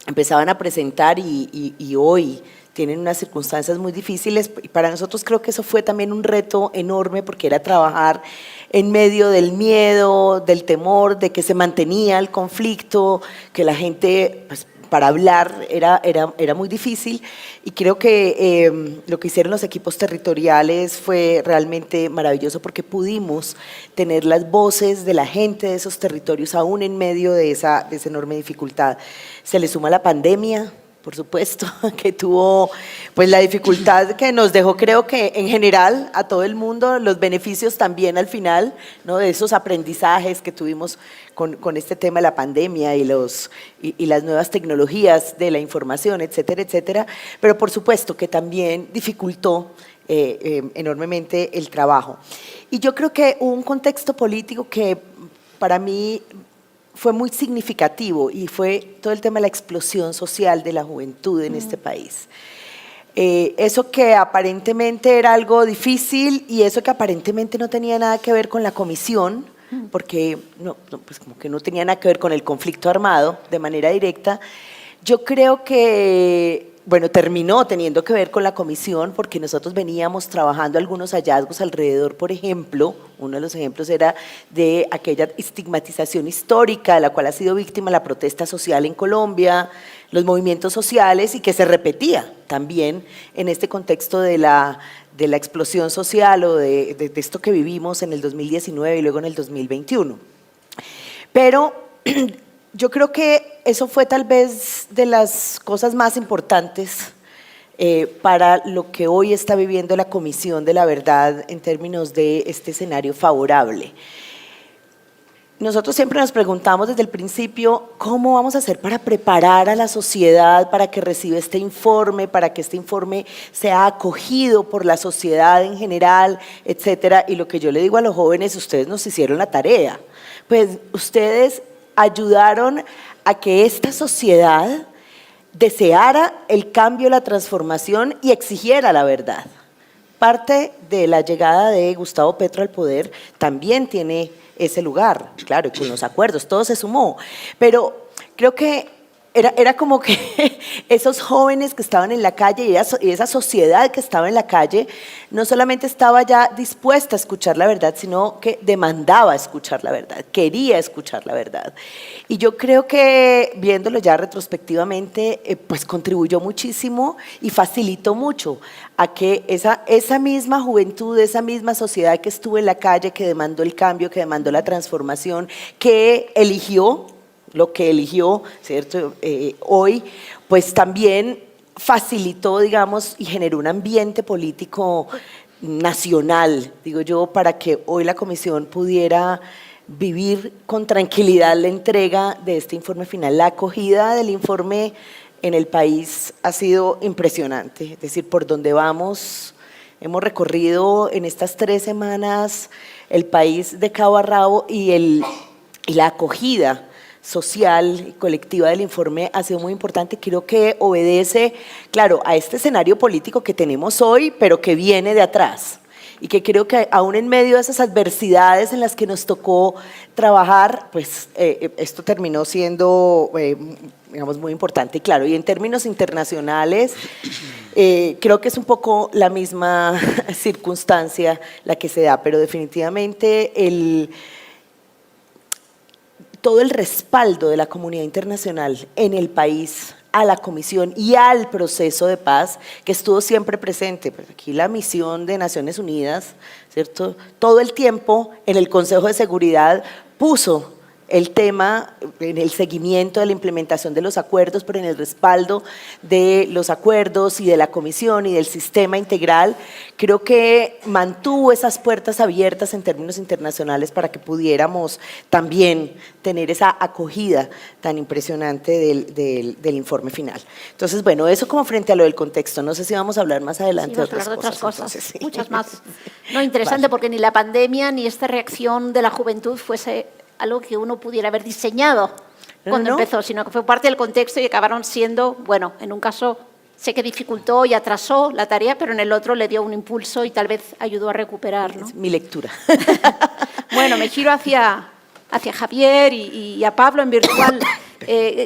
empezaban a presentar y hoy tienen unas circunstancias muy difíciles, y para nosotros creo que eso fue también un reto enorme, porque era trabajar en medio del miedo, del temor, de que se mantenía el conflicto, que la gente, pues, para hablar era muy difícil, y creo que lo que hicieron los equipos territoriales fue realmente maravilloso, porque pudimos tener las voces de la gente de esos territorios aún en medio de esa enorme dificultad. Se le suma la pandemia, por supuesto, que tuvo pues la dificultad que nos dejó, creo que en general a todo el mundo, los beneficios también al final, ¿no?, de esos aprendizajes que tuvimos con este tema de la pandemia y las nuevas tecnologías de la información, etcétera, etcétera, pero por supuesto que también dificultó enormemente el trabajo. Y yo creo que hubo un contexto político que para mí fue muy significativo, y fue todo el tema de la explosión social de la juventud en este país. Eso que aparentemente era algo difícil, y eso que aparentemente no tenía nada que ver con la comisión, porque pues como que no tenía nada que ver con el conflicto armado de manera directa, yo creo que, bueno, terminó teniendo que ver con la comisión, porque nosotros veníamos trabajando algunos hallazgos alrededor. Por ejemplo, uno de los ejemplos era de aquella estigmatización histórica de la cual ha sido víctima la protesta social en Colombia, los movimientos sociales, y que se repetía también en este contexto de la explosión social, o de esto que vivimos en el 2019 y luego en el 2021. Pero yo creo que eso fue tal vez de las cosas más importantes para lo que hoy está viviendo la Comisión de la Verdad en términos de este escenario favorable. Nosotros siempre nos preguntamos desde el principio cómo vamos a hacer para preparar a la sociedad para que reciba este informe, para que este informe sea acogido por la sociedad en general, etcétera. Y lo que yo le digo a los jóvenes: ustedes nos hicieron la tarea, pues ustedes ayudaron a que esta sociedad deseara el cambio, la transformación, y exigiera la verdad. Parte de la llegada de Gustavo Petro al poder también tiene ese lugar, claro, y con los acuerdos, todo se sumó, pero creo que era como que esos jóvenes que estaban en la calle y esa sociedad que estaba en la calle no solamente estaba ya dispuesta a escuchar la verdad, sino que demandaba escuchar la verdad, quería escuchar la verdad. Y yo creo que, viéndolo ya retrospectivamente, pues contribuyó muchísimo y facilitó mucho a que esa misma juventud, esa misma sociedad que estuvo en la calle, que demandó el cambio, que demandó la transformación, que eligió lo que eligió, ¿cierto? Hoy, pues también facilitó, digamos, y generó un ambiente político nacional, digo yo, para que hoy la comisión pudiera vivir con tranquilidad la entrega de este informe final. La acogida del informe en el país ha sido impresionante, es decir, por donde vamos, Hemos recorrido en estas 3 semanas el país de cabo a rabo y la acogida social y colectiva del informe ha sido muy importante. Creo que obedece, claro, a este escenario político que tenemos hoy, pero que viene de atrás. Y que creo que aún en medio de esas adversidades en las que nos tocó trabajar, pues esto terminó siendo, digamos, muy importante. Y claro, y en términos internacionales, creo que es un poco la misma circunstancia la que se da, pero definitivamente todo el respaldo de la comunidad internacional en el país a la Comisión y al proceso de paz que estuvo siempre presente. Pues aquí la misión de Naciones Unidas, ¿cierto? Todo el tiempo en el Consejo de Seguridad puso el tema en el seguimiento de la implementación de los acuerdos, pero en el respaldo de los acuerdos y de la Comisión y del sistema integral. Creo que mantuvo esas puertas abiertas en términos internacionales para que pudiéramos también tener esa acogida tan impresionante del informe final. Entonces, bueno, eso como frente a lo del contexto. No sé si vamos a hablar más adelante de otras cosas. Entonces, sí. Muchas más. No, interesante, vale. Porque ni la pandemia ni esta reacción de la juventud fuese algo que uno pudiera haber diseñado cuando empezó, sino que fue parte del contexto y acabaron siendo, bueno, en un caso sé que dificultó y atrasó la tarea, pero en el otro le dio un impulso y tal vez ayudó a recuperar, ¿no? Es mi lectura. Bueno, me giro hacia Javier y a Pablo en virtual.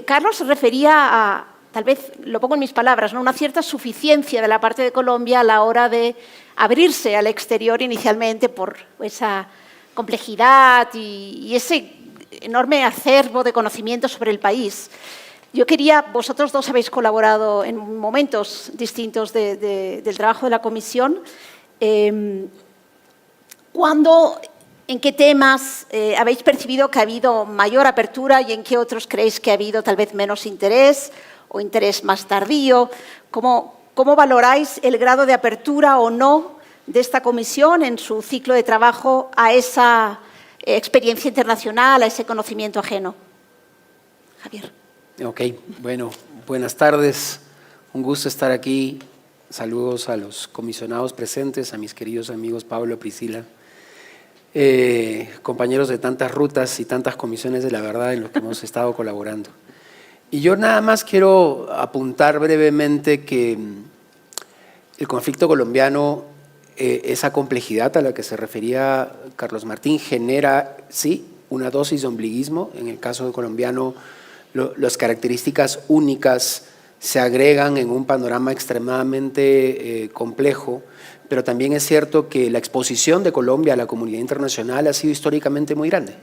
Carlos se refería a, tal vez lo pongo en mis palabras, ¿no?, una cierta suficiencia de la parte de Colombia a la hora de abrirse al exterior inicialmente por esa complejidad y ese enorme acervo de conocimiento sobre el país. Yo quería, vosotros dos habéis colaborado en momentos distintos del trabajo de la comisión. ¿Cuándo, en qué temas habéis percibido que ha habido mayor apertura y en qué otros creéis que ha habido tal vez menos interés o interés más tardío? ¿Cómo valoráis el grado de apertura o no de esta comisión en su ciclo de trabajo a esa experiencia internacional, a ese conocimiento ajeno? Javier. Ok, bueno, buenas tardes. Un gusto estar aquí. Saludos a los comisionados presentes, a mis queridos amigos Pablo, Priscila, compañeros de tantas rutas y tantas comisiones de la verdad en los que hemos estado colaborando. Y yo nada más quiero apuntar brevemente que el conflicto colombiano, esa complejidad a la que se refería Carlos Martín, genera, sí, una dosis de ombliguismo. En el caso colombiano, las características únicas se agregan en un panorama extremadamente complejo, pero también es cierto que la exposición de Colombia a la comunidad internacional ha sido históricamente muy grande.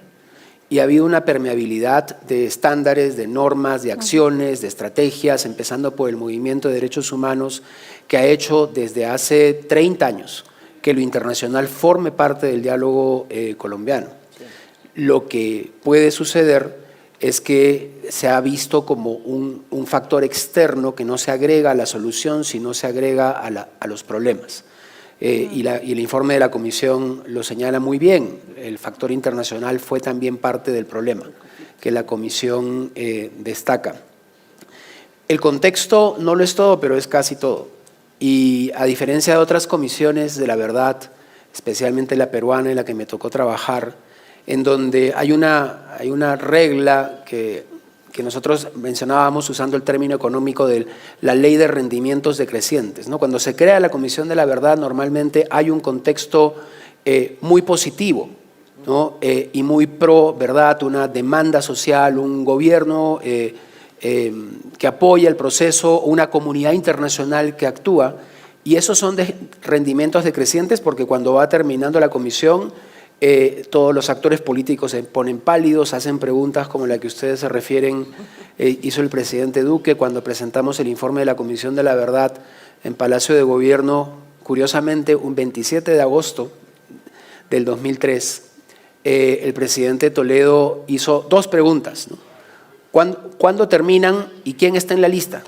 Y ha habido una permeabilidad de estándares, de normas, de acciones, de estrategias, empezando por el movimiento de derechos humanos, que ha hecho desde hace 30 años que lo internacional forme parte del diálogo colombiano. Sí. Lo que puede suceder es que se ha visto como un factor externo que no se agrega a la solución, sino se agrega a los problemas. Y el informe de la Comisión lo señala muy bien. El factor internacional fue también parte del problema que la Comisión destaca. El contexto no lo es todo, pero es casi todo. Y a diferencia de otras comisiones de la verdad, especialmente la peruana en la que me tocó trabajar, en donde hay una regla que nosotros mencionábamos usando el término económico de la ley de rendimientos decrecientes, ¿no? Cuando se crea la Comisión de la Verdad, normalmente hay un contexto muy positivo, ¿no? Y muy pro verdad, una demanda social, un gobierno que apoya el proceso, una comunidad internacional que actúa, y esos son rendimientos decrecientes porque cuando va terminando la comisión, todos los actores políticos se ponen pálidos, hacen preguntas como la que ustedes se refieren, hizo el presidente Duque cuando presentamos el informe de la Comisión de la Verdad en Palacio de Gobierno, curiosamente un 27 de agosto del 2003, el presidente Toledo hizo 2 preguntas, ¿no? ¿Cuándo terminan y quién está en la lista?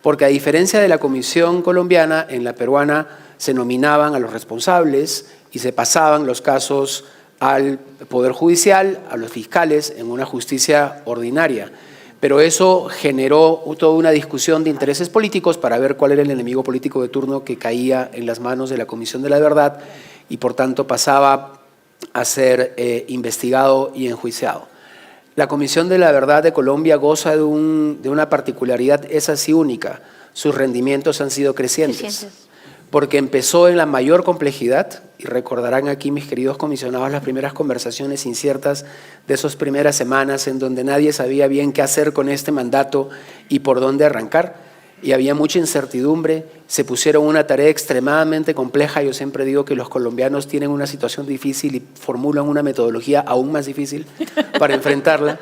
Porque a diferencia de la Comisión colombiana, en la peruana se nominaban a los responsables y se pasaban los casos al Poder Judicial, a los fiscales, en una justicia ordinaria. Pero eso generó toda una discusión de intereses políticos para ver cuál era el enemigo político de turno que caía en las manos de la Comisión de la Verdad y por tanto pasaba a ser investigado y enjuiciado. La Comisión de la Verdad de Colombia goza de una particularidad, es así única. Sus rendimientos han sido crecientes. Porque empezó en la mayor complejidad, y recordarán aquí mis queridos comisionados las primeras conversaciones inciertas de esas primeras semanas en donde nadie sabía bien qué hacer con este mandato y por dónde arrancar, y había mucha incertidumbre, se pusieron una tarea extremadamente compleja. Yo siempre digo que los colombianos tienen una situación difícil y formulan una metodología aún más difícil para enfrentarla.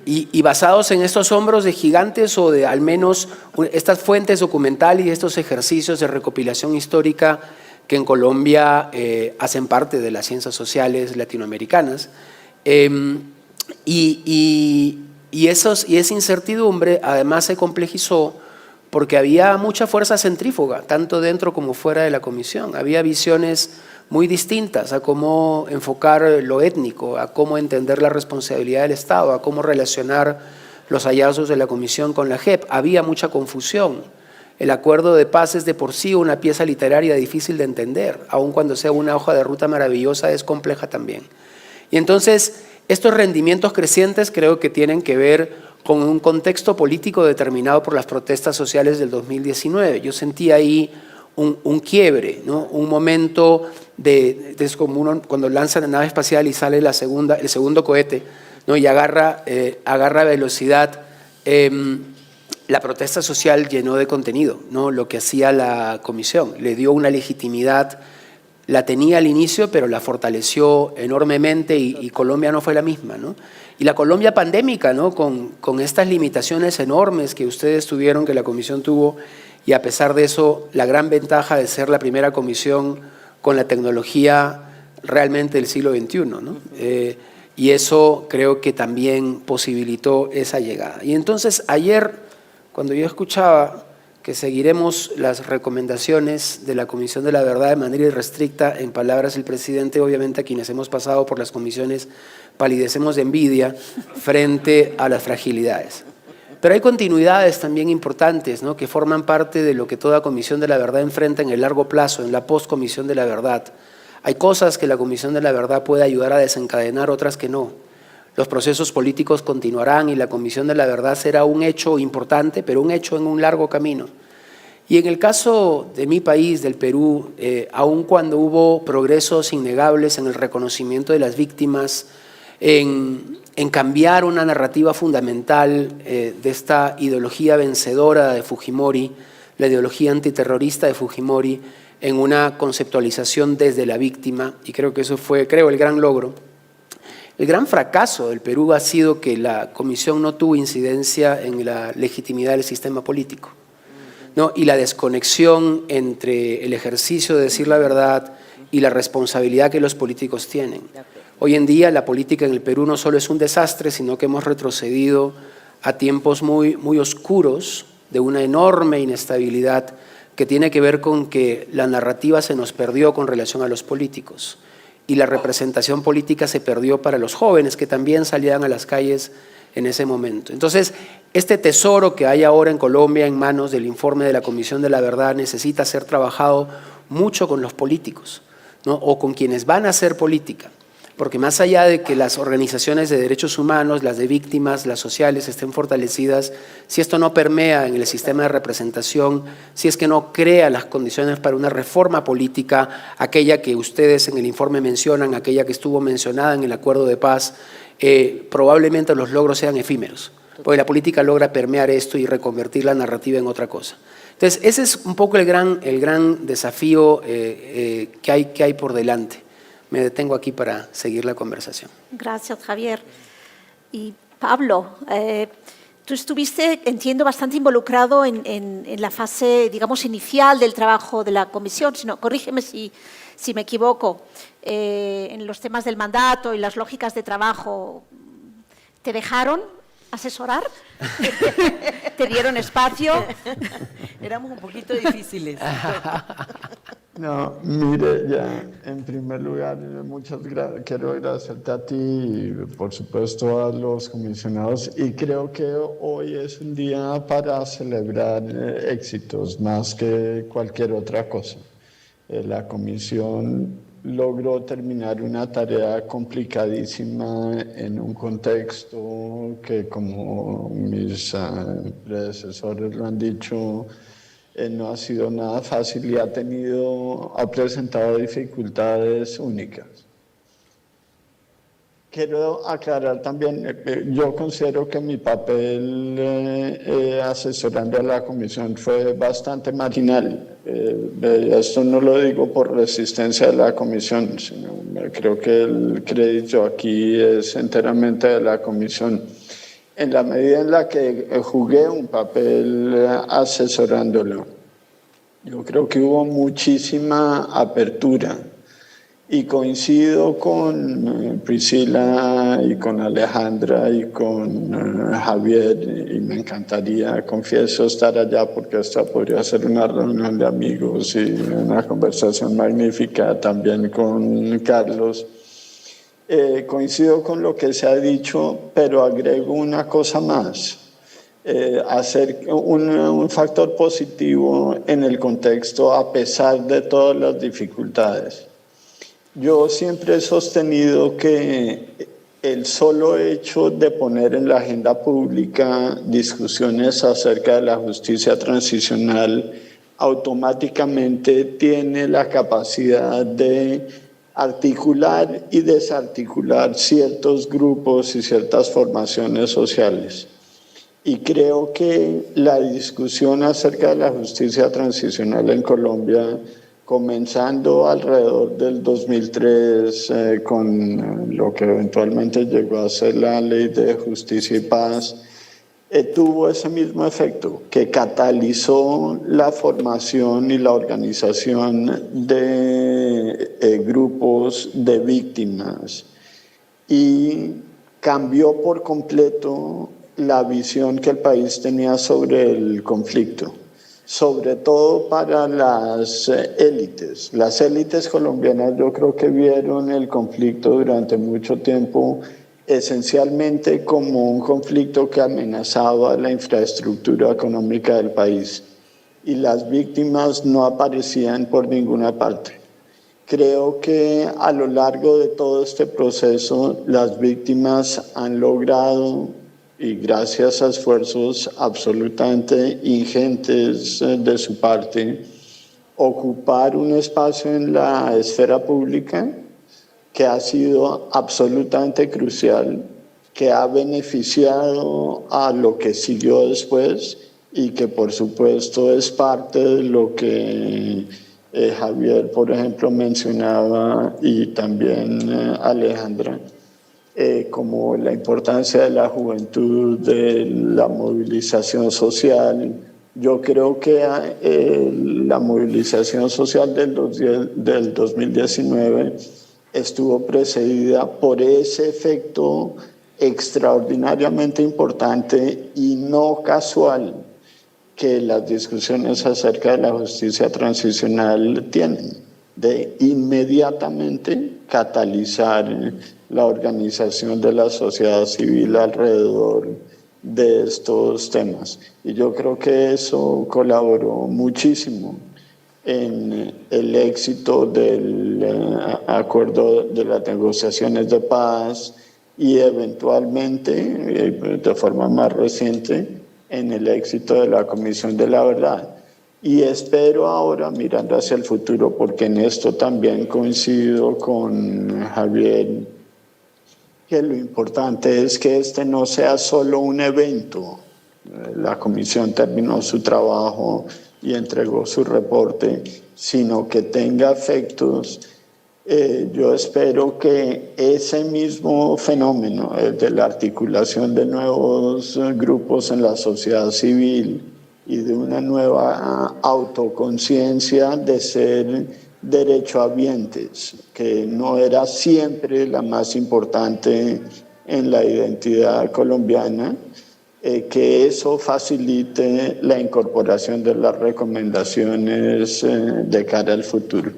Y basados en estos hombros de gigantes o de al menos estas fuentes documentales y estos ejercicios de recopilación histórica que en Colombia hacen parte de las ciencias sociales latinoamericanas. Y esa incertidumbre además se complejizó porque había mucha fuerza centrífuga, tanto dentro como fuera de la comisión. Había visiones muy distintas a cómo enfocar lo étnico, a cómo entender la responsabilidad del Estado, a cómo relacionar los hallazgos de la comisión con la JEP. Había mucha confusión. El acuerdo de paz es de por sí una pieza literaria difícil de entender, aun cuando sea una hoja de ruta maravillosa, es compleja también. Y entonces, estos rendimientos crecientes creo que tienen que ver con un contexto político determinado por las protestas sociales del 2019. Yo sentí ahí un quiebre, ¿no? Un momento es como cuando lanzan la nave espacial y sale el segundo cohete, ¿no? Y agarra velocidad. La protesta social llenó de contenido, ¿no? Lo que hacía la comisión, le dio una legitimidad, la tenía al inicio, pero la fortaleció enormemente y Colombia no fue la misma, ¿no? Y la Colombia pandémica, ¿no? Con estas limitaciones enormes que ustedes tuvieron, que la comisión tuvo, y a pesar de eso, la gran ventaja de ser la primera comisión con la tecnología realmente del siglo XXI, ¿no? Y eso creo que también posibilitó esa llegada. Y entonces ayer, cuando yo escuchaba que seguiremos las recomendaciones de la Comisión de la Verdad de manera irrestricta, en palabras del presidente, obviamente a quienes hemos pasado por las comisiones palidecemos de envidia frente a las fragilidades. Pero hay continuidades también importantes, ¿no? Que forman parte de lo que toda Comisión de la Verdad enfrenta en el largo plazo, en la post-Comisión de la Verdad. Hay cosas que la Comisión de la Verdad puede ayudar a desencadenar, otras que no. Los procesos políticos continuarán y la Comisión de la Verdad será un hecho importante, pero un hecho en un largo camino. Y en el caso de mi país, del Perú, aun cuando hubo progresos innegables en el reconocimiento de las víctimas, en cambiar una narrativa fundamental de esta ideología vencedora de Fujimori, la ideología antiterrorista de Fujimori, en una conceptualización desde la víctima, y creo que eso fue, el gran logro. El gran fracaso del Perú ha sido que la comisión no tuvo incidencia en la legitimidad del sistema político, ¿no? Y la desconexión entre el ejercicio de decir la verdad y la responsabilidad que los políticos tienen. Hoy en día la política en el Perú no solo es un desastre, sino que hemos retrocedido a tiempos muy, muy oscuros de una enorme inestabilidad que tiene que ver con que la narrativa se nos perdió con relación a los políticos y la representación política se perdió para los jóvenes que también salían a las calles en ese momento. Entonces, este tesoro que hay ahora en Colombia en manos del informe de la Comisión de la Verdad necesita ser trabajado mucho con los políticos, ¿no? O con quienes van a hacer política. Porque más allá de que las organizaciones de derechos humanos, las de víctimas, las sociales estén fortalecidas, si esto no permea en el sistema de representación, si es que no crea las condiciones para una reforma política, aquella que ustedes en el informe mencionan, aquella que estuvo mencionada en el acuerdo de paz, probablemente los logros sean efímeros, porque la política logra permear esto y reconvertir la narrativa en otra cosa. Entonces, ese es un poco el gran desafío que hay por delante. Me detengo aquí para seguir la conversación. Gracias, Javier. Y Pablo, tú estuviste, entiendo, bastante involucrado en la fase, digamos, inicial del trabajo de la comisión. Corrígeme si me equivoco, en los temas del mandato y las lógicas de trabajo. ¿Te dejaron asesorar? ¿Te dieron espacio? Éramos un poquito difíciles. No, mire, ya, en primer lugar, muchas gracias. Quiero agradecerte a ti y, por supuesto, a los comisionados. Y creo que hoy es un día para celebrar éxitos más que cualquier otra cosa. La comisión logró terminar una tarea complicadísima en un contexto que, como mis predecesores lo han dicho, no ha sido nada fácil y ha presentado dificultades únicas. Quiero aclarar también, yo considero que mi papel asesorando a la comisión fue bastante marginal. Esto no lo digo por resistencia de la comisión, sino creo que el crédito aquí es enteramente de la comisión. En la medida en la que jugué un papel asesorándolo, yo creo que hubo muchísima apertura y coincido con Priscila y con Alejandra y con Javier y me encantaría, confieso, estar allá porque esta podría ser una reunión de amigos y una conversación magnífica también con Carlos. Coincido con lo que se ha dicho, pero agrego una cosa más. Hacer un factor positivo en el contexto a pesar de todas las dificultades. Yo siempre he sostenido que el solo hecho de poner en la agenda pública discusiones acerca de la justicia transicional automáticamente tiene la capacidad de articular y desarticular ciertos grupos y ciertas formaciones sociales. Y creo que la discusión acerca de la justicia transicional en Colombia, comenzando alrededor del 2003 con lo que eventualmente llegó a ser la Ley de Justicia y Paz, tuvo ese mismo efecto, que catalizó la formación y la organización de grupos de víctimas y cambió por completo la visión que el país tenía sobre el conflicto, sobre todo para las élites. Las élites colombianas yo creo que vieron el conflicto durante mucho tiempo esencialmente como un conflicto que amenazaba la infraestructura económica del país y las víctimas no aparecían por ninguna parte. Creo que a lo largo de todo este proceso las víctimas han logrado, y gracias a esfuerzos absolutamente ingentes de su parte, ocupar un espacio en la esfera pública que ha sido absolutamente crucial, que ha beneficiado a lo que siguió después y que por supuesto es parte de lo que Javier, por ejemplo, mencionaba y también Alejandra, como la importancia de la juventud, de la movilización social. Yo creo que la movilización social del 2019 estuvo precedida por ese efecto extraordinariamente importante y no casual que las discusiones acerca de la justicia transicional tienen, de inmediatamente catalizar la organización de la sociedad civil alrededor de estos temas. Y yo creo que eso colaboró muchísimo en el éxito del acuerdo de las negociaciones de paz y eventualmente, de forma más reciente, en el éxito de la Comisión de la Verdad. Y espero ahora, mirando hacia el futuro, porque en esto también coincido con Javier, que lo importante es que este no sea solo un evento. La comisión terminó su trabajo y entregó su reporte, sino que tenga efectos. Yo espero que ese mismo fenómeno de la articulación de nuevos grupos en la sociedad civil y de una nueva autoconciencia de ser derechohabientes, que no era siempre la más importante en la identidad colombiana, que eso facilite la incorporación de las recomendaciones de cara al futuro.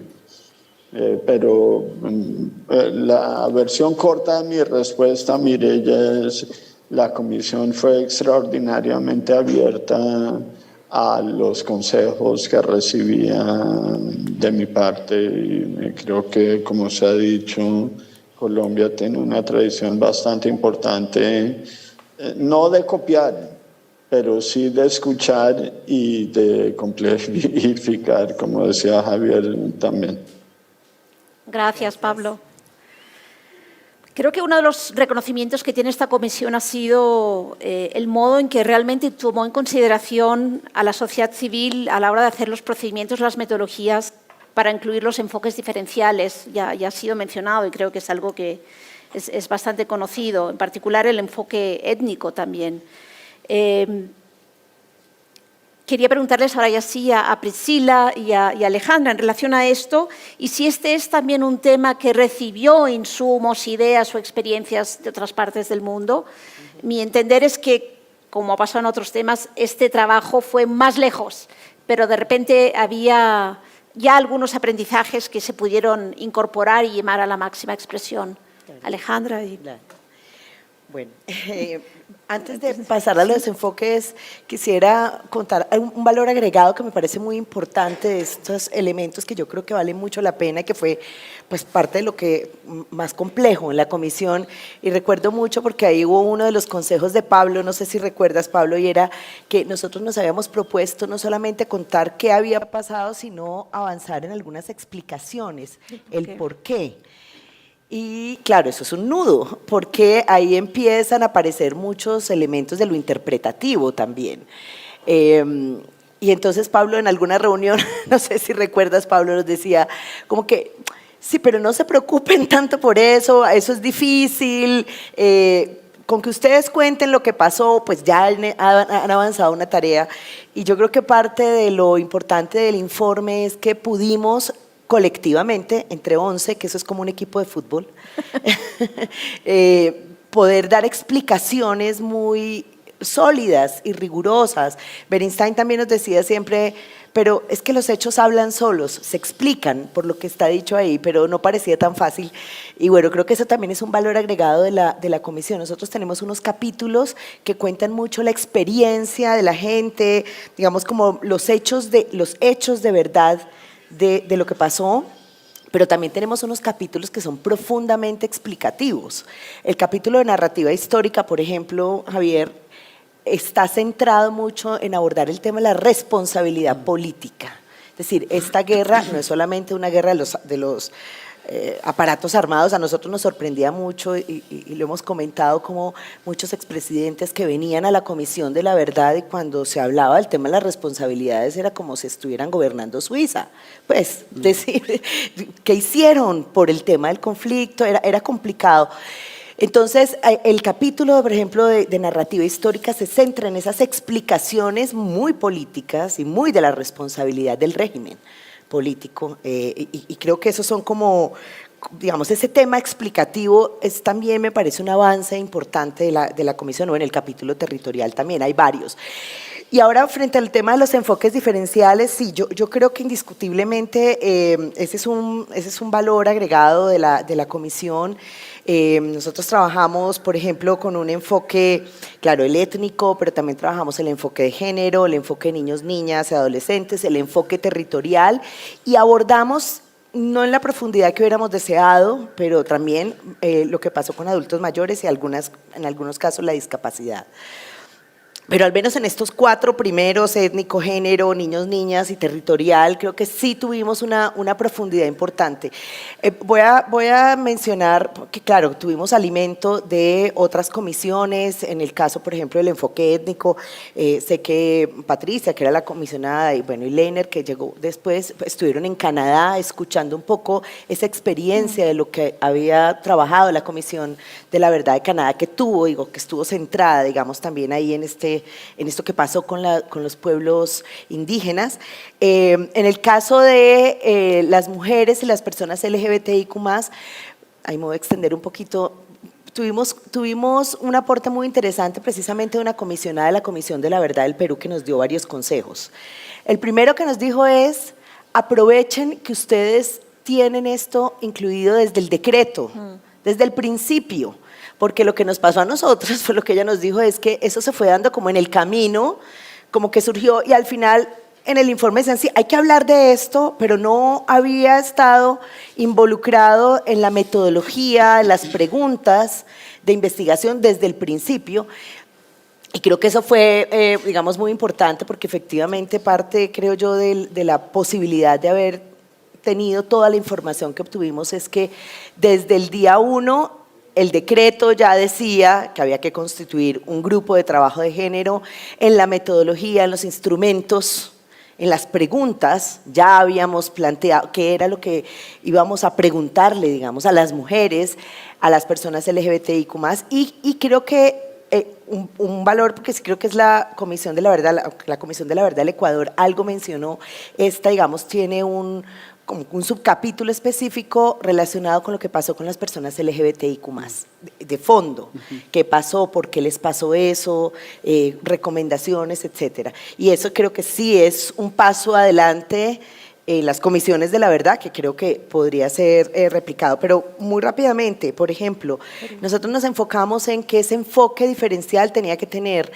Pero la versión corta de mi respuesta, Mireya, es: la comisión fue extraordinariamente abierta a los consejos que recibía de mi parte, y creo que, como se ha dicho, Colombia tiene una tradición bastante importante, no de copiar, pero sí de escuchar y de complejificar, como decía Javier también. Gracias, Pablo. Creo que uno de los reconocimientos que tiene esta comisión ha sido el modo en que realmente tomó en consideración a la sociedad civil a la hora de hacer los procedimientos, las metodologías para incluir los enfoques diferenciales. Ya ha sido mencionado y creo que es algo que es bastante conocido, en particular el enfoque étnico también. Quería preguntarles ahora ya sí a Priscila y a Alejandra en relación a esto, y si este es también un tema que recibió insumos, ideas o experiencias de otras partes del mundo. Mi entender es que, como ha pasado en otros temas, este trabajo fue más lejos, pero de repente había ya algunos aprendizajes que se pudieron incorporar y llevar a la máxima expresión. Alejandra. Bueno, antes de pasar a los enfoques, quisiera contar un valor agregado que me parece muy importante de estos elementos que yo creo que valen mucho la pena y que fue pues parte de lo que más complejo en la comisión. Y recuerdo mucho porque ahí hubo uno de los consejos de Pablo, no sé si recuerdas, Pablo, y era que nosotros nos habíamos propuesto no solamente contar qué había pasado, sino avanzar en algunas explicaciones, el por qué. Y claro, eso es un nudo, porque ahí empiezan a aparecer muchos elementos de lo interpretativo también. Y entonces Pablo en alguna reunión, no sé si recuerdas, Pablo nos decía como que, sí, pero no se preocupen tanto por eso es difícil, con que ustedes cuenten lo que pasó, pues ya han avanzado una tarea. Y yo creo que parte de lo importante del informe es que pudimos colectivamente, entre 11, que eso es como un equipo de fútbol, poder dar explicaciones muy sólidas y rigurosas. Bernstein también nos decía siempre, pero es que los hechos hablan solos, se explican por lo que está dicho ahí, pero no parecía tan fácil. Y bueno, creo que eso también es un valor agregado de la comisión. Nosotros tenemos unos capítulos que cuentan mucho la experiencia de la gente, digamos como los hechos de verdad de lo que pasó, pero también tenemos unos capítulos que son profundamente explicativos. El capítulo de narrativa histórica, por ejemplo, Javier, está centrado mucho en abordar el tema de la responsabilidad política. Es decir, esta guerra no es solamente una guerra de los aparatos armados. A nosotros nos sorprendía mucho y lo hemos comentado, como muchos expresidentes que venían a la Comisión de la Verdad y cuando se hablaba del tema de las responsabilidades era como si estuvieran gobernando Suiza. Pues, decir, ¿qué hicieron por el tema del conflicto? Era complicado. Entonces, el capítulo, por ejemplo, de narrativa histórica se centra en esas explicaciones muy políticas y muy de la responsabilidad del régimen político, y creo que esos son como, digamos, ese tema explicativo es también, me parece, un avance importante de la comisión, o en el capítulo territorial también, hay varios. Y ahora, frente al tema de los enfoques diferenciales, sí, yo creo que indiscutiblemente ese es un valor agregado de la comisión. Nosotros trabajamos, por ejemplo, con un enfoque, claro, el étnico, pero también trabajamos el enfoque de género, el enfoque de niños, niñas y adolescentes, el enfoque territorial, y abordamos, no en la profundidad que hubiéramos deseado, pero también lo que pasó con adultos mayores y en algunos casos la discapacidad. Pero al menos en estos 4 primeros, étnico, género, niños, niñas y territorial, creo que sí tuvimos una profundidad importante. Voy a mencionar que, claro, tuvimos alimento de otras comisiones, en el caso, por ejemplo, del enfoque étnico, sé que Patricia, que era la comisionada, y bueno, y Leiner, que llegó después, estuvieron en Canadá escuchando un poco esa experiencia de lo que había trabajado la Comisión de la Verdad de Canadá, que estuvo centrada, digamos, también ahí en esto que pasó con los pueblos indígenas. En el caso de las mujeres y las personas LGBTIQ+, ahí me voy a extender un poquito, tuvimos un aporte muy interesante precisamente de una comisionada de la Comisión de la Verdad del Perú que nos dio varios consejos. El primero que nos dijo es, aprovechen que ustedes tienen esto incluido desde el decreto, desde el principio, porque lo que nos pasó a nosotros fue lo que ella nos dijo, es que eso se fue dando como en el camino, como que surgió y al final en el informe decían, sí, hay que hablar de esto, pero no había estado involucrado en la metodología, en las preguntas de investigación desde el principio. Y creo que eso fue, digamos, muy importante porque efectivamente parte, creo yo, de la posibilidad de haber tenido toda la información que obtuvimos es que desde el día 1 el decreto ya decía que había que constituir un grupo de trabajo de género en la metodología, en los instrumentos, en las preguntas, ya habíamos planteado qué era lo que íbamos a preguntarle, digamos, a las mujeres, a las personas LGBTIQ+, y creo que un valor, porque creo que es la Comisión de la Verdad, la Comisión de la Verdad del Ecuador, algo mencionó, esta, digamos, tiene como un subcapítulo específico relacionado con lo que pasó con las personas LGBTIQ+, de fondo, qué pasó, por qué les pasó eso, recomendaciones, etcétera. Y eso creo que sí es un paso adelante en las comisiones de la verdad, que creo que podría ser replicado. Pero muy rápidamente, por ejemplo, nosotros nos enfocamos en que ese enfoque diferencial tenía que tener,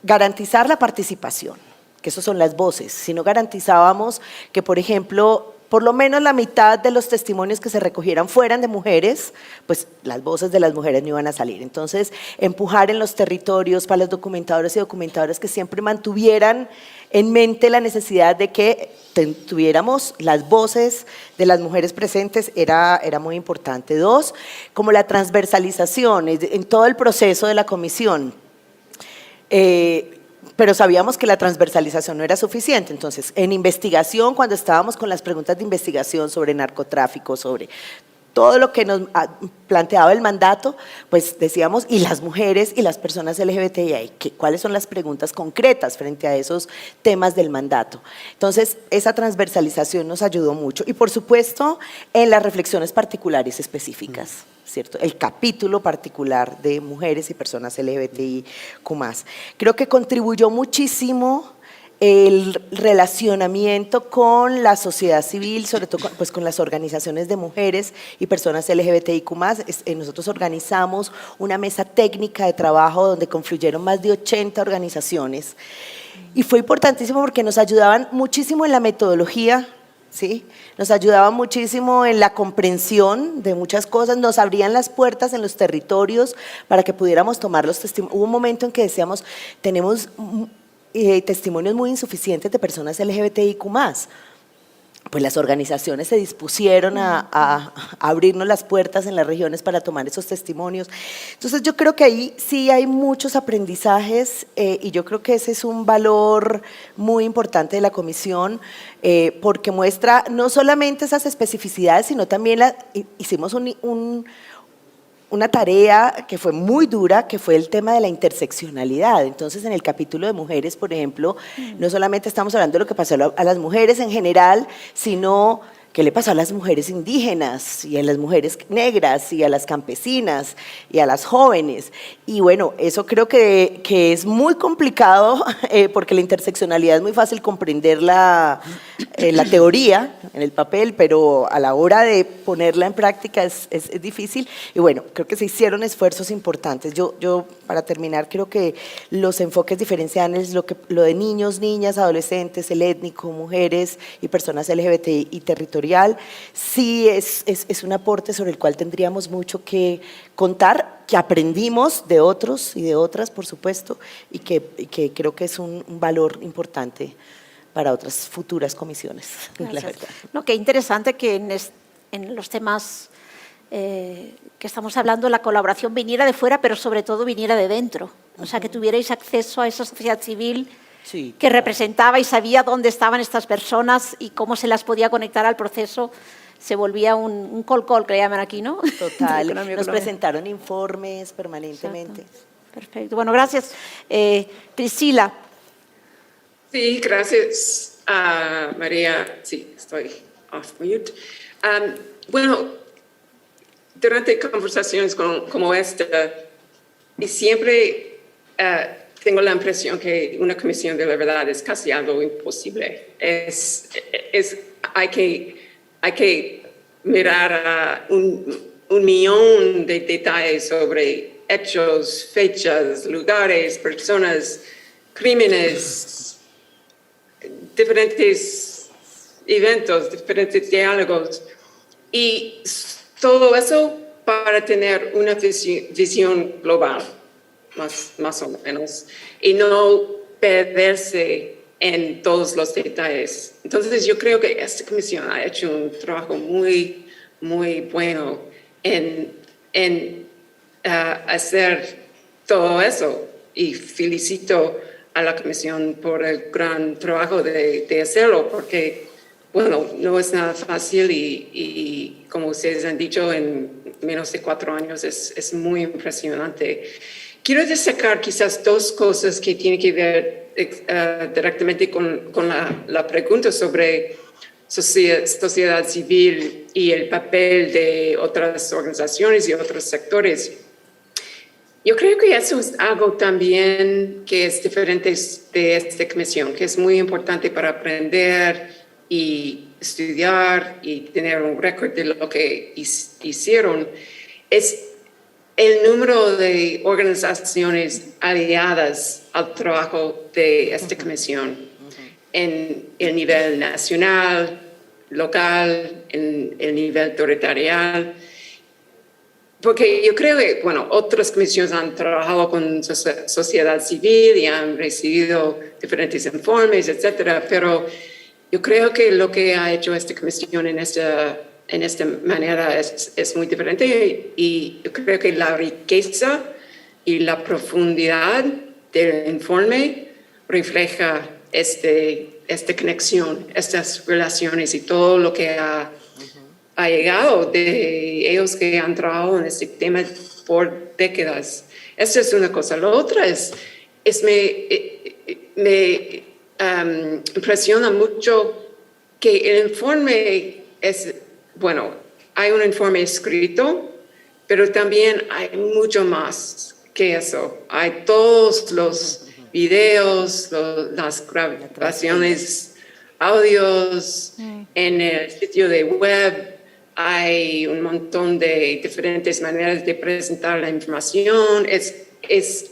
garantizar la participación, que eso son las voces, si no garantizábamos que, por ejemplo, por lo menos la mitad de los testimonios que se recogieran fueran de mujeres, pues las voces de las mujeres no iban a salir. Entonces, empujar en los territorios para los documentadores y documentadoras que siempre mantuvieran en mente la necesidad de que tuviéramos las voces de las mujeres presentes era muy importante. 2, como la transversalización en todo el proceso de la comisión. Pero sabíamos que la transversalización no era suficiente, entonces en investigación, cuando estábamos con las preguntas de investigación sobre narcotráfico, sobre todo lo que nos planteaba el mandato, pues decíamos, y las mujeres y las personas LGBTI, ¿cuáles son las preguntas concretas frente a esos temas del mandato? Entonces, esa transversalización nos ayudó mucho y, por supuesto, en las reflexiones particulares específicas. ¿Cierto? El capítulo particular de mujeres y personas LGBTIQ+. Creo que contribuyó muchísimo el relacionamiento con la sociedad civil, sobre todo pues, con las organizaciones de mujeres y personas LGBTIQ+. Nosotros organizamos una mesa técnica de trabajo donde confluyeron más de 80 organizaciones y fue importantísimo porque nos ayudaban muchísimo en la metodología, ¿sí? Nos ayudaban muchísimo en la comprensión de muchas cosas, nos abrían las puertas en los territorios para que pudiéramos tomar los testimonios. Hubo un momento en que decíamos, tenemos testimonios muy insuficientes de personas LGBTIQ+. Pues las organizaciones se dispusieron a abrirnos las puertas en las regiones para tomar esos testimonios. Entonces yo creo que ahí sí hay muchos aprendizajes y yo creo que ese es un valor muy importante de la comisión porque muestra no solamente esas especificidades, sino también hicimos una tarea que fue muy dura, que fue el tema de la interseccionalidad. Entonces, en el capítulo de mujeres, por ejemplo, no solamente estamos hablando de lo que pasó a las mujeres en general, sino qué le pasó a las mujeres indígenas y a las mujeres negras y a las campesinas y a las jóvenes. Y bueno, eso creo que es muy complicado porque la interseccionalidad es muy fácil comprenderla la teoría, en el papel, pero a la hora de ponerla en práctica es difícil. Y bueno, creo que se hicieron esfuerzos importantes. Yo para terminar, creo que los enfoques diferenciales, lo de niños, niñas, adolescentes, el étnico, mujeres y personas LGBTI y territorial, sí es un aporte sobre el cual tendríamos mucho que contar, que aprendimos de otros y de otras, por supuesto, y que creo que es un valor importante para otras futuras comisiones. La verdad. No, qué interesante que en los temas que estamos hablando la colaboración viniera de fuera, pero sobre todo viniera de dentro. O sea, que tuvierais acceso a esa sociedad civil Sí, que representaba y sabía dónde estaban estas personas y cómo se las podía conectar al proceso. Se volvía un call que le llaman aquí, ¿no? total. Nos presentaron informes permanentemente. Exacto. Perfecto. Bueno, gracias. Priscila. Sí, gracias, María. Sí, estoy off mute. Bueno, durante conversaciones como esta, y siempre tengo la impresión que una comisión de la verdad es casi algo imposible. Hay que mirar a un millón de detalles sobre hechos, fechas, lugares, personas, crímenes, diferentes eventos, diferentes diálogos. Y todo eso para tener una visión global, más o menos, y no perderse en todos los detalles. Entonces yo creo que esta comisión ha hecho un trabajo muy, muy bueno en hacer todo eso, y felicito a la comisión por el gran trabajo de hacerlo, porque bueno, no es nada fácil y como ustedes han dicho, en menos de 4 años es muy impresionante. Quiero destacar quizás 2 cosas que tienen que ver directamente con la pregunta sobre sociedad civil y el papel de otras organizaciones y otros sectores. Yo creo que eso es algo también que es diferente de esta comisión, que es muy importante para aprender y estudiar y tener un récord de lo que hicieron, es el número de organizaciones aliadas al trabajo de esta comisión en el nivel nacional, local, en el nivel territorial. Porque yo creo que, bueno, otras comisiones han trabajado con sociedad civil y han recibido diferentes informes, etcétera, pero yo creo que lo que ha hecho esta comisión en esta manera es muy diferente, y yo creo que la riqueza y la profundidad del informe refleja esta conexión, estas relaciones y todo lo que ha llegado de ellos que han trabajado en este tema por décadas. Esa es una cosa. Lo otra me impresiona mucho que el informe bueno, hay un informe escrito, pero también hay mucho más que eso. Hay todos los videos, las grabaciones, audios en el sitio de web. Hay un montón de diferentes maneras de presentar la información. Es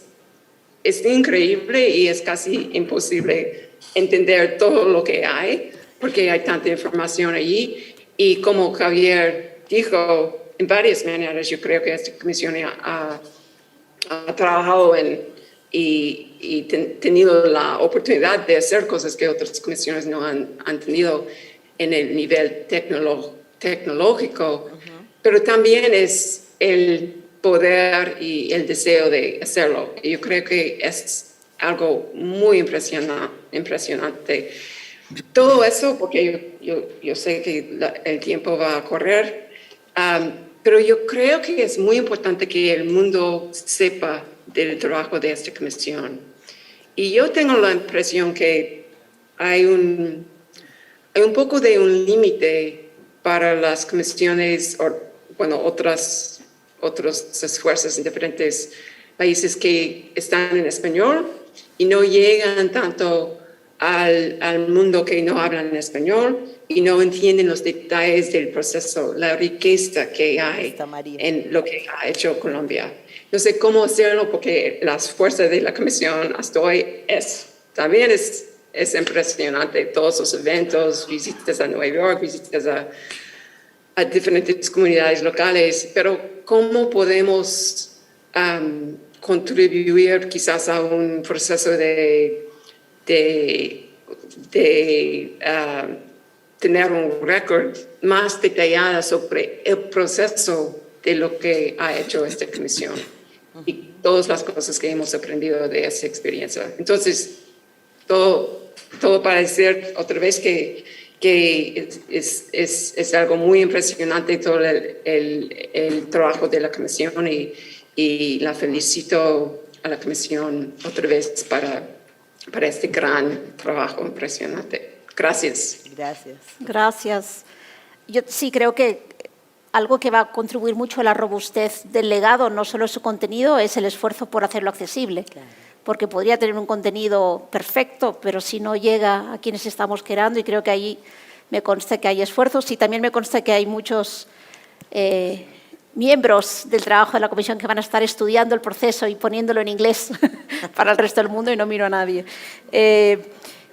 increíble y es casi imposible entender todo lo que hay, porque hay tanta información allí. Y como Javier dijo, en varias maneras, yo creo que esta comisión ha trabajado y tenido la oportunidad de hacer cosas que otras comisiones no han tenido en el nivel tecnológico, pero también es el poder y el deseo de hacerlo. Y yo creo que es algo muy impresionante. Todo eso, porque yo sé que el tiempo va a correr, pero yo creo que es muy importante que el mundo sepa del trabajo de esta comisión. Y yo tengo la impresión que hay un poco de un límite para las comisiones, o bueno, otros esfuerzos en diferentes países que están en español y no llegan tanto al mundo que no hablan en español y no entienden los detalles del proceso, la riqueza que hay en lo que ha hecho Colombia. No sé cómo hacerlo, porque las fuerzas de la comisión hasta hoy también es impresionante. Todos los eventos, visitas a Nueva York, visitas a diferentes comunidades locales, pero ¿cómo podemos contribuir quizás a un proceso de tener un récord más detallado sobre el proceso de lo que ha hecho esta comisión y todas las cosas que hemos aprendido de esa experiencia? Entonces, todo para decir otra vez que es algo muy impresionante todo el trabajo de la comisión, y la felicito a la comisión otra vez para este gran trabajo impresionante. Gracias. Gracias. Gracias. Yo sí creo que algo que va a contribuir mucho a la robustez del legado, no solo su contenido, es el esfuerzo por hacerlo accesible. Claro. Porque podría tener un contenido perfecto, pero si no llega a quienes estamos queriendo, y creo que ahí me consta que hay esfuerzos, y también me consta que hay muchos miembros del trabajo de la comisión que van a estar estudiando el proceso y poniéndolo en inglés para el resto del mundo, y no miro a nadie.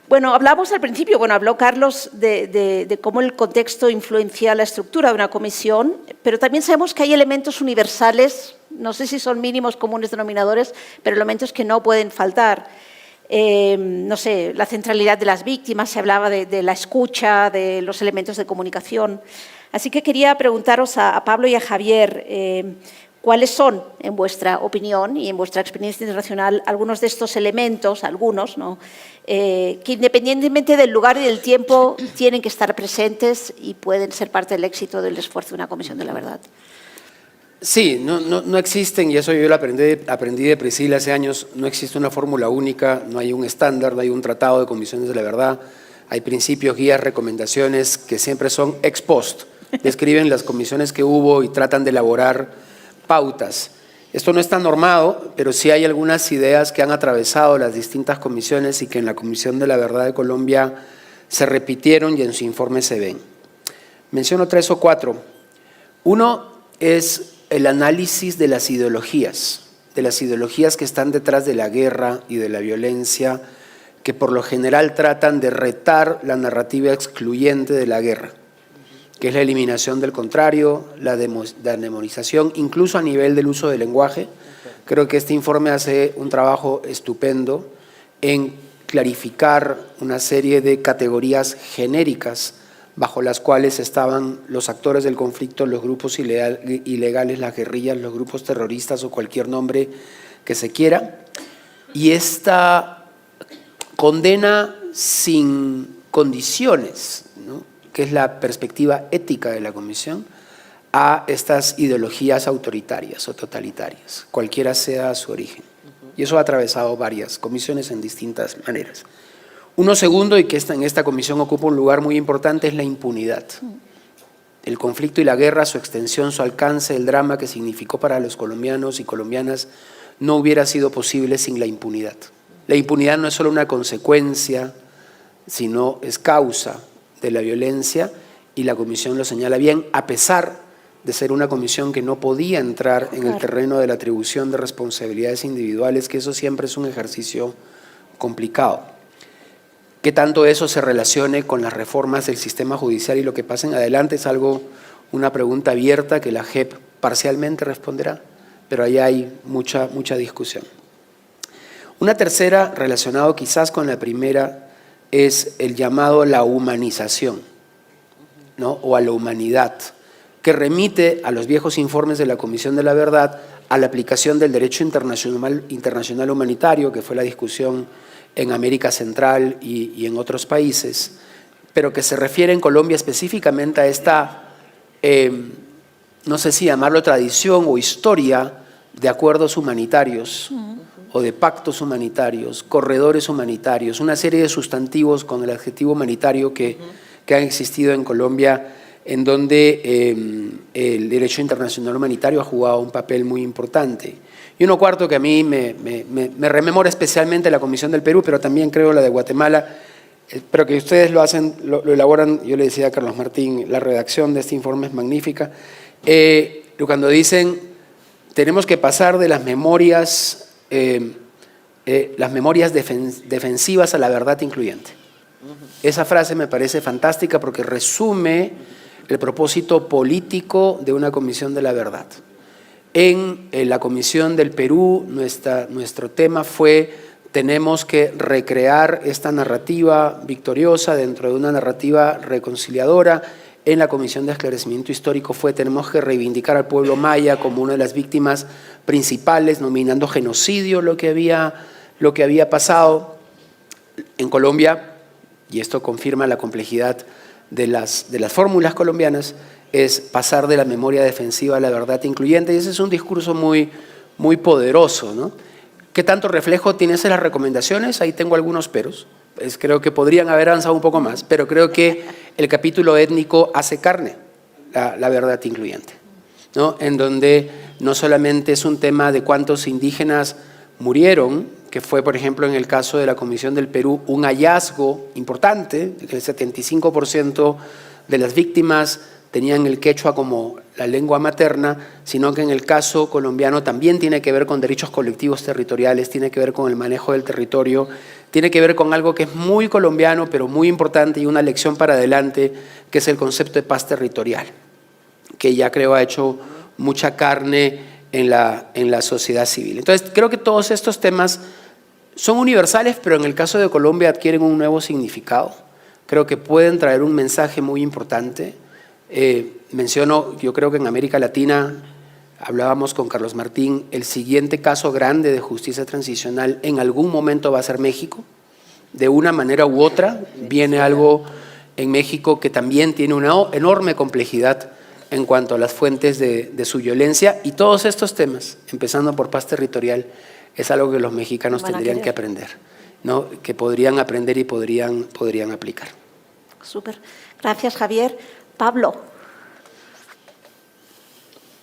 Bueno, hablamos al principio, habló Carlos de cómo el contexto influencia la estructura de una comisión, pero también sabemos que hay elementos universales, no sé si son mínimos comunes denominadores, pero elementos que no pueden faltar. No sé, la centralidad de las víctimas, se hablaba de la escucha, de los elementos de comunicación. Así que quería preguntaros a Pablo y a Javier, ¿cuáles son, en vuestra opinión y en vuestra experiencia internacional, algunos de estos elementos, algunos, ¿no?, que independientemente del lugar y del tiempo tienen que estar presentes y pueden ser parte del éxito del esfuerzo de una comisión de la verdad? Sí, no existen, y eso yo lo aprendí de Priscila hace años, no existe una fórmula única, no hay un estándar, no hay un tratado de comisiones de la verdad, hay principios, guías, recomendaciones que siempre son ex post, describen las comisiones que hubo y tratan de elaborar pautas. Esto no está normado, pero sí hay algunas ideas que han atravesado las distintas comisiones y que en la Comisión de la Verdad de Colombia se repitieron y en su informe se ven. Menciono 3 o 4. Uno es el análisis de las ideologías que están detrás de la guerra y de la violencia, que por lo general tratan de retar la narrativa excluyente de la guerra, que es la eliminación del contrario, la demonización, incluso a nivel del uso del lenguaje. Creo que este informe hace un trabajo estupendo en clarificar una serie de categorías genéricas bajo las cuales estaban los actores del conflicto, los grupos ilegales, las guerrillas, los grupos terroristas o cualquier nombre que se quiera. Y esta condena sin condiciones, ¿no?, que es la perspectiva ética de la Comisión, a estas ideologías autoritarias o totalitarias, cualquiera sea su origen. Y eso ha atravesado varias comisiones en distintas maneras. Uno segundo, y que en esta comisión ocupa un lugar muy importante, es la impunidad. El conflicto y la guerra, su extensión, su alcance, el drama que significó para los colombianos y colombianas, no hubiera sido posible sin la impunidad. La impunidad no es solo una consecuencia, sino es causa de la violencia, y la comisión lo señala bien, a pesar de ser una comisión que no podía entrar en el terreno de la atribución de responsabilidades individuales, que eso siempre es un ejercicio complicado. Que tanto eso se relacione con las reformas del sistema judicial y lo que pasa en adelante es una pregunta abierta que la JEP parcialmente responderá, pero ahí hay mucha discusión. Una tercera, relacionado quizás con la primera, es el llamado a la humanización, ¿no?, o a la humanidad, que remite a los viejos informes de la Comisión de la Verdad, a la aplicación del derecho internacional humanitario, que fue la discusión en América Central y en otros países, pero que se refiere en Colombia específicamente a esta, no sé si llamarlo tradición o historia de acuerdos humanitarios o de pactos humanitarios, corredores humanitarios, una serie de sustantivos con el adjetivo humanitario que han existido en Colombia, en donde el derecho internacional humanitario ha jugado un papel muy importante. Y uno cuarto que a mí me rememora especialmente la Comisión del Perú, pero también creo la de Guatemala, pero que ustedes lo elaboran, yo le decía a Carlos Martín, la redacción de este informe es magnífica, cuando dicen, tenemos que pasar de las memorias defensivas a la verdad incluyente. Esa frase me parece fantástica porque resume el propósito político de una comisión de la verdad. En la Comisión del Perú, nuestro tema fue, tenemos que recrear esta narrativa victoriosa dentro de una narrativa reconciliadora. En la Comisión de Esclarecimiento Histórico tenemos que reivindicar al pueblo maya como una de las víctimas principales, nominando genocidio lo que había pasado. En Colombia, y esto confirma la complejidad de las fórmulas colombianas, es pasar de la memoria defensiva a la verdad incluyente, y ese es un discurso muy poderoso, ¿no? ¿Qué tanto reflejo tienen esas las recomendaciones? Ahí tengo algunos peros. Creo que podrían haber avanzado un poco más, pero creo que el capítulo étnico hace carne la verdad incluyente, ¿no? En donde no solamente es un tema de cuántos indígenas murieron, que fue, por ejemplo, en el caso de la Comisión del Perú, un hallazgo importante, que el 75% de las víctimas tenían el quechua como la lengua materna, sino que en el caso colombiano también tiene que ver con derechos colectivos territoriales, tiene que ver con el manejo del territorio, tiene que ver con algo que es muy colombiano, pero muy importante y una lección para adelante, que es el concepto de paz territorial, que ya creo ha hecho mucha carne en la sociedad civil. Entonces, creo que todos estos temas son universales, pero en el caso de Colombia adquieren un nuevo significado. Creo que pueden traer un mensaje muy importante. Menciono, yo creo que en América Latina, hablábamos con Carlos Martín, el siguiente caso grande de justicia transicional en algún momento va a ser México. De una manera u otra, viene algo en México que también tiene una enorme complejidad en cuanto a las fuentes de su violencia, y todos estos temas, empezando por paz territorial, es algo que los mexicanos tendrían que aprender, ¿no? Que podrían aprender y podrían aplicar. Súper. Gracias, Javier. Pablo.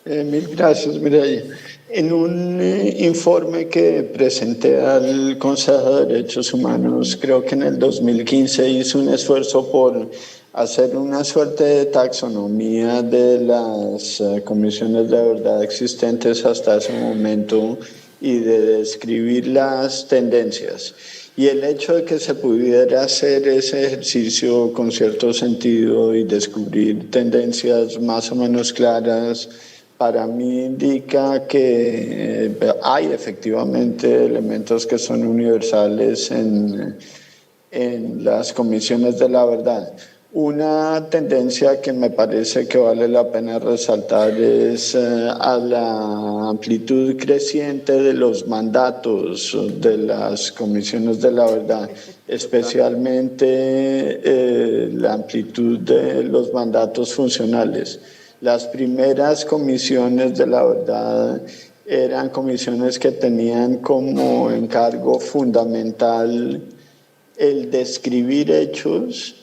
Mil gracias, Mireia. En un informe que presenté al Consejo de Derechos Humanos, creo que en el 2015 hice un esfuerzo por hacer una suerte de taxonomía de las comisiones de verdad existentes hasta ese momento y de describir las tendencias. Y el hecho de que se pudiera hacer ese ejercicio con cierto sentido y descubrir tendencias más o menos claras, para mí indica que hay efectivamente elementos que son universales en las comisiones de la verdad. Una tendencia que me parece que vale la pena resaltar es a la amplitud creciente de los mandatos de las comisiones de la verdad, especialmente la amplitud de los mandatos funcionales. Las primeras comisiones de la verdad eran comisiones que tenían como encargo fundamental el describir hechos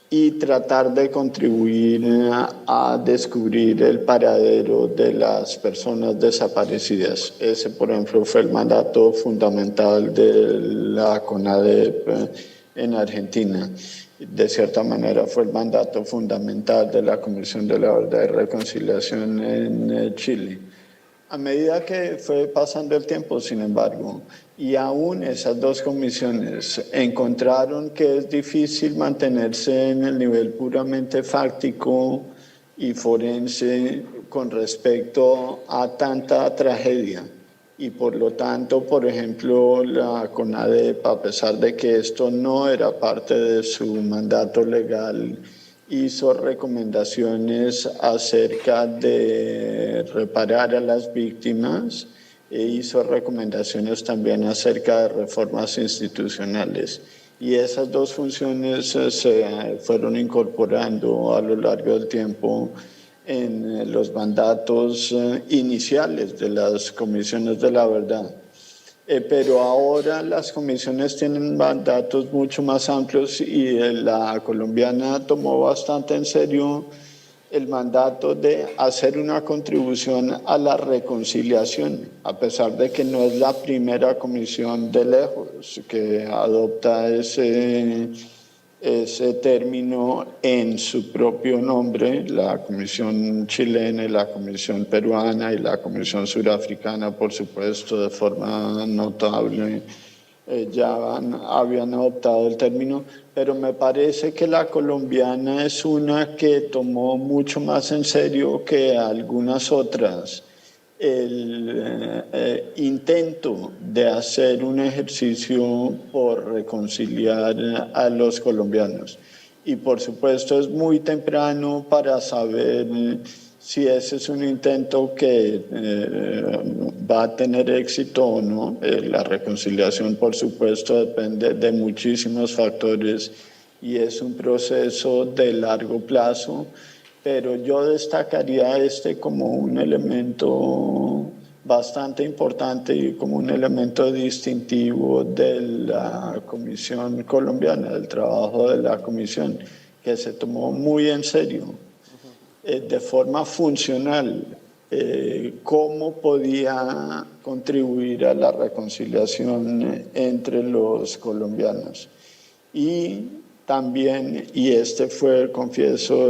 y tratar de contribuir a descubrir el paradero de las personas desaparecidas. Ese, por ejemplo, fue el mandato fundamental de la CONADEP en Argentina. De cierta manera fue el mandato fundamental de la Comisión de la Verdad y Reconciliación en Chile. A medida que fue pasando el tiempo, sin embargo, y aún esas dos comisiones encontraron que es difícil mantenerse en el nivel puramente fáctico y forense con respecto a tanta tragedia. Y por lo tanto, por ejemplo, la CONADEP, a pesar de que esto no era parte de su mandato legal, hizo recomendaciones acerca de reparar a las víctimas e hizo recomendaciones también acerca de reformas institucionales. Y esas dos funciones se fueron incorporando a lo largo del tiempo en los mandatos iniciales de las comisiones de la verdad. Pero ahora las comisiones tienen mandatos mucho más amplios y la colombiana tomó bastante en serio el mandato de hacer una contribución a la reconciliación, a pesar de que no es la primera comisión de lejos que adopta ese término en su propio nombre. La Comisión chilena y la Comisión peruana y la Comisión surafricana, por supuesto, de forma notable, ya habían adoptado el término, pero me parece que la colombiana es una que tomó mucho más en serio que algunas otras el intento de hacer un ejercicio por reconciliar a los colombianos. Y por supuesto es muy temprano para saber si ese es un intento que va a tener éxito o no. La reconciliación, por supuesto, depende de muchísimos factores y es un proceso de largo plazo. Pero yo destacaría como un elemento bastante importante y como un elemento distintivo de la Comisión colombiana, del trabajo de la Comisión, que se tomó muy en serio. de forma funcional cómo podía contribuir a la reconciliación entre los colombianos. Y también, y este fue, confieso,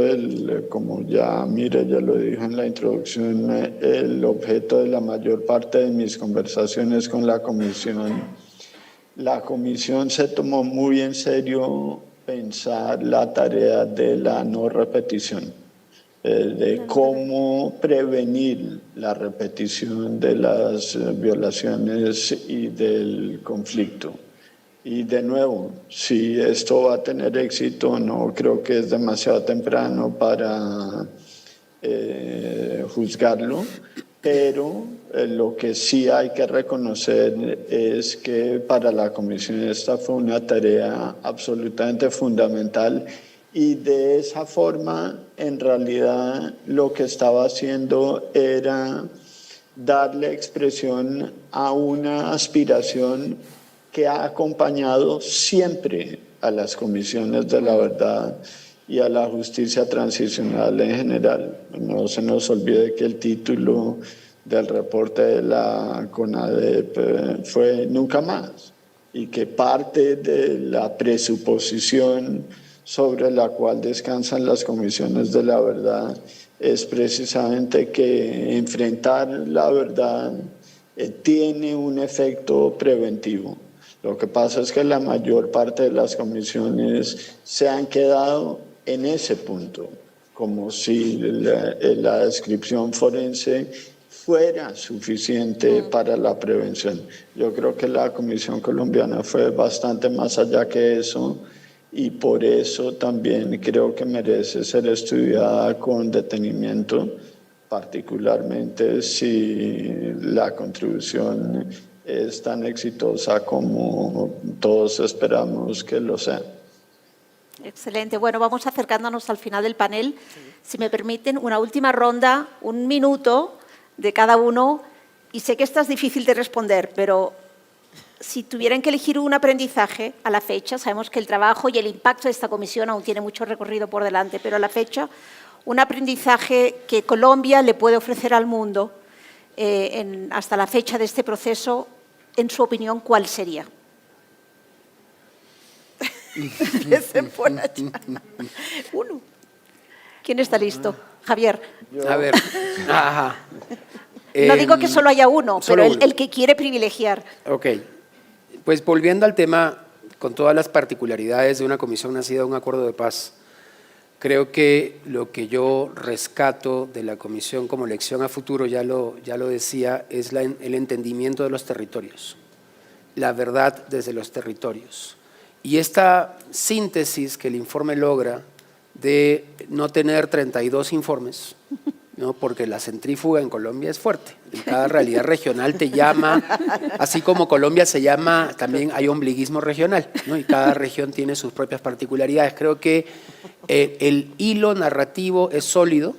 como ya Mireya lo dijo en la introducción, el objeto de la mayor parte de mis conversaciones con la comisión. La comisión se tomó muy en serio pensar la tarea de la no repetición, de cómo prevenir la repetición de las violaciones y del conflicto. Y de nuevo, si esto va a tener éxito, no creo que es demasiado temprano para juzgarlo, pero lo que sí hay que reconocer es que para la comisión esta fue una tarea absolutamente fundamental y de esa forma, en realidad, lo que estaba haciendo era darle expresión a una aspiración que ha acompañado siempre a las comisiones de la verdad y a la justicia transicional en general. No se nos olvide que el título del reporte de la CONADEP fue Nunca Más, y que parte de la presuposición sobre la cual descansan las comisiones de la verdad es precisamente que enfrentar la verdad tiene un efecto preventivo. Lo que pasa es que la mayor parte de las comisiones se han quedado en ese punto, como si la descripción forense fuera suficiente para la prevención. Yo creo que la Comisión Colombiana fue bastante más allá que eso y por eso también creo que merece ser estudiada con detenimiento, particularmente si la contribución es tan exitosa como todos esperamos que lo sea. Excelente. Bueno, vamos acercándonos al final del panel. Si me permiten, una última ronda, 1 minuto de cada uno. Y sé que esta es difícil de responder, pero si tuvieran que elegir un aprendizaje a la fecha, sabemos que el trabajo y el impacto de esta comisión aún tiene mucho recorrido por delante, pero a la fecha, un aprendizaje que Colombia le puede ofrecer al mundo hasta la fecha de este proceso, en su opinión, ¿cuál sería? Uno. ¿Quién está listo? Javier. A ver. Ajá. No digo que solo haya uno, solo pero uno. el que quiere privilegiar. Ok. Pues volviendo al tema, con todas las particularidades de una comisión nacida de un acuerdo de paz, creo que lo que yo rescato de la comisión como lección a futuro, ya lo decía, es el entendimiento de los territorios, la verdad desde los territorios. Y esta síntesis que el informe logra de no tener 32 informes, ¿no? Porque la centrífuga en Colombia es fuerte. En cada realidad regional te llama, así como Colombia se llama, también hay ombliguismo regional, ¿no? Y cada región tiene sus propias particularidades. Creo que el hilo narrativo es sólido,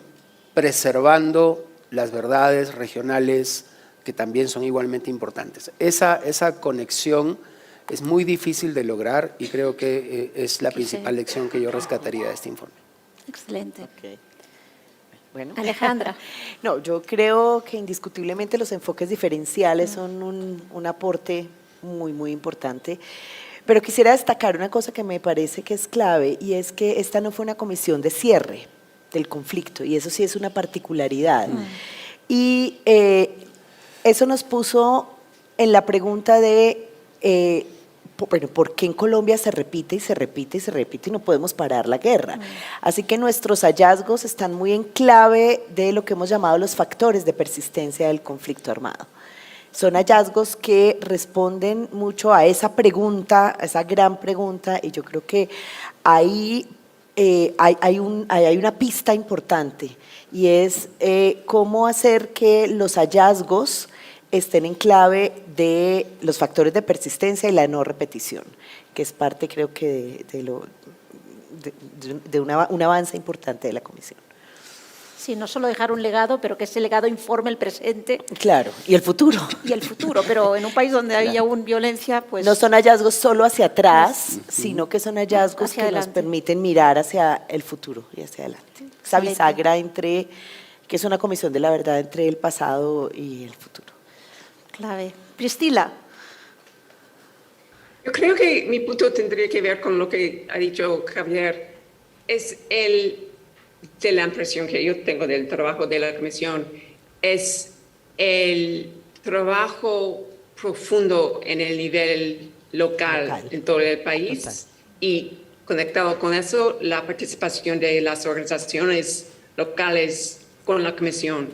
preservando las verdades regionales que también son igualmente importantes. Esa conexión es muy difícil de lograr y creo que es la principal lección que yo rescataría de este informe. Excelente. Okay. Bueno. Alejandra. No, yo creo que indiscutiblemente los enfoques diferenciales son un aporte muy, muy importante. Pero quisiera destacar una cosa que me parece que es clave y es que esta no fue una comisión de cierre del conflicto y eso sí es una particularidad. Y eso nos puso en la pregunta de ¿por qué en Colombia se repite y se repite y se repite y no podemos parar la guerra? Así que nuestros hallazgos están muy en clave de lo que hemos llamado los factores de persistencia del conflicto armado. Son hallazgos que responden mucho a esa pregunta, a esa gran pregunta, y yo creo que ahí hay una pista importante, y es cómo hacer que los hallazgos estén en clave de los factores de persistencia y la no repetición, que es parte, creo que, de un avance importante de la comisión. Sí, no solo dejar un legado, pero que ese legado informe el presente Claro, y el futuro. y el futuro. Pero en un país donde hay aún violencia, pues... No son hallazgos solo hacia atrás, sino que son hallazgos Hacia que nos adelante. permiten mirar hacia el futuro y hacia adelante. Esa Excelente. bisagra entre, que es una comisión de la verdad entre el pasado y el futuro. Clave. Priscila. Yo creo que mi punto tendría que ver con lo que ha dicho Javier. Es de la impresión que yo tengo del trabajo de la comisión, es el trabajo profundo en el nivel local. En todo el país. Total. Y conectado con eso, la participación de las organizaciones locales con la comisión.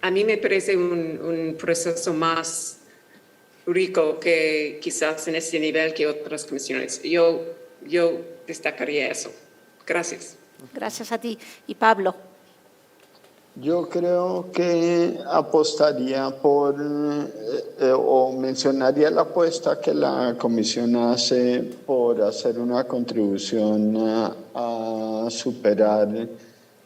A mí me parece un proceso más rico que quizás en este nivel que otras comisiones. Yo destacaría eso. Gracias. Gracias a ti. Y Pablo. Yo creo que apostaría por, o mencionaría la apuesta que la comisión hace por hacer una contribución a superar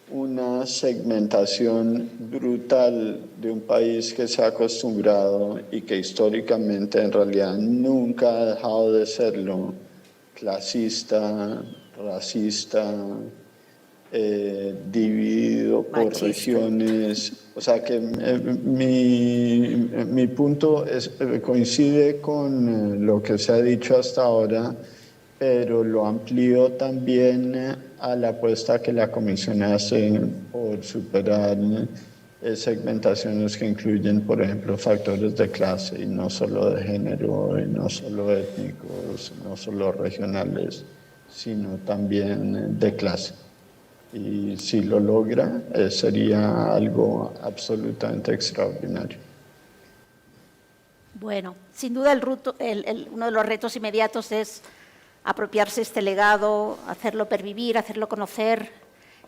una segmentación brutal de un país que se ha acostumbrado y que históricamente en realidad nunca ha dejado de serlo, clasista, racista, dividido por Machista. regiones, o sea que mi punto coincide con lo que se ha dicho hasta ahora, pero lo amplío también a la apuesta que la comisión hace por superar segmentaciones que incluyen, por ejemplo, factores de clase y no solo de género, y no solo étnicos, no solo regionales, sino también de clase. Y si lo logra, sería algo absolutamente extraordinario. Bueno, sin duda uno de los retos inmediatos es apropiarse este legado, hacerlo pervivir, hacerlo conocer,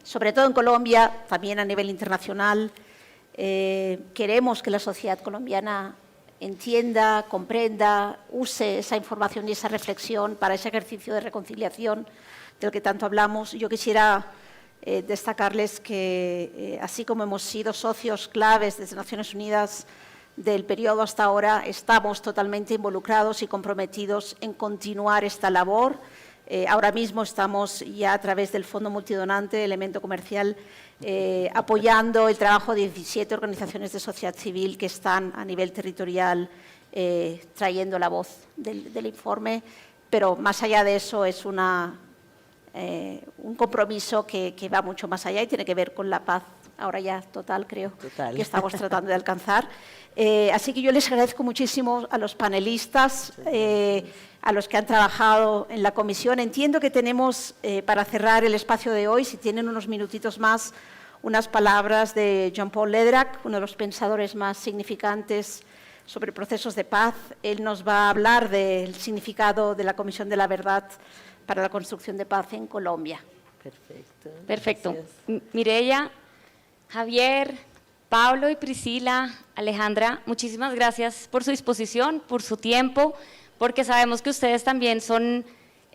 sobre todo en Colombia, también a nivel internacional. Queremos que la sociedad colombiana entienda, comprenda, use esa información y esa reflexión para ese ejercicio de reconciliación del que tanto hablamos. Yo quisiera destacarles que, así como hemos sido socios claves desde Naciones Unidas del periodo hasta ahora, estamos totalmente involucrados y comprometidos en continuar esta labor. Ahora mismo estamos ya a través del Fondo Multidonante, Elemento Comercial, apoyando el trabajo de 17 organizaciones de sociedad civil que están a nivel territorial trayendo la voz del informe, pero más allá de eso es un compromiso que va mucho más allá y tiene que ver con la paz, ahora ya total creo, Total. que estamos tratando de alcanzar. Así que yo les agradezco muchísimo a los panelistas, a los que han trabajado en la comisión. Entiendo que tenemos, para cerrar el espacio de hoy, si tienen unos minutitos más, unas palabras de Jean-Paul Ledrak, uno de los pensadores más significantes sobre procesos de paz. Él nos va a hablar del significado de la Comisión de la Verdad para la construcción de paz en Colombia. Perfecto. Perfecto. Gracias. Mireya, Javier, Pablo y Priscila, Alejandra, muchísimas gracias por su disposición, por su tiempo, porque sabemos que ustedes también son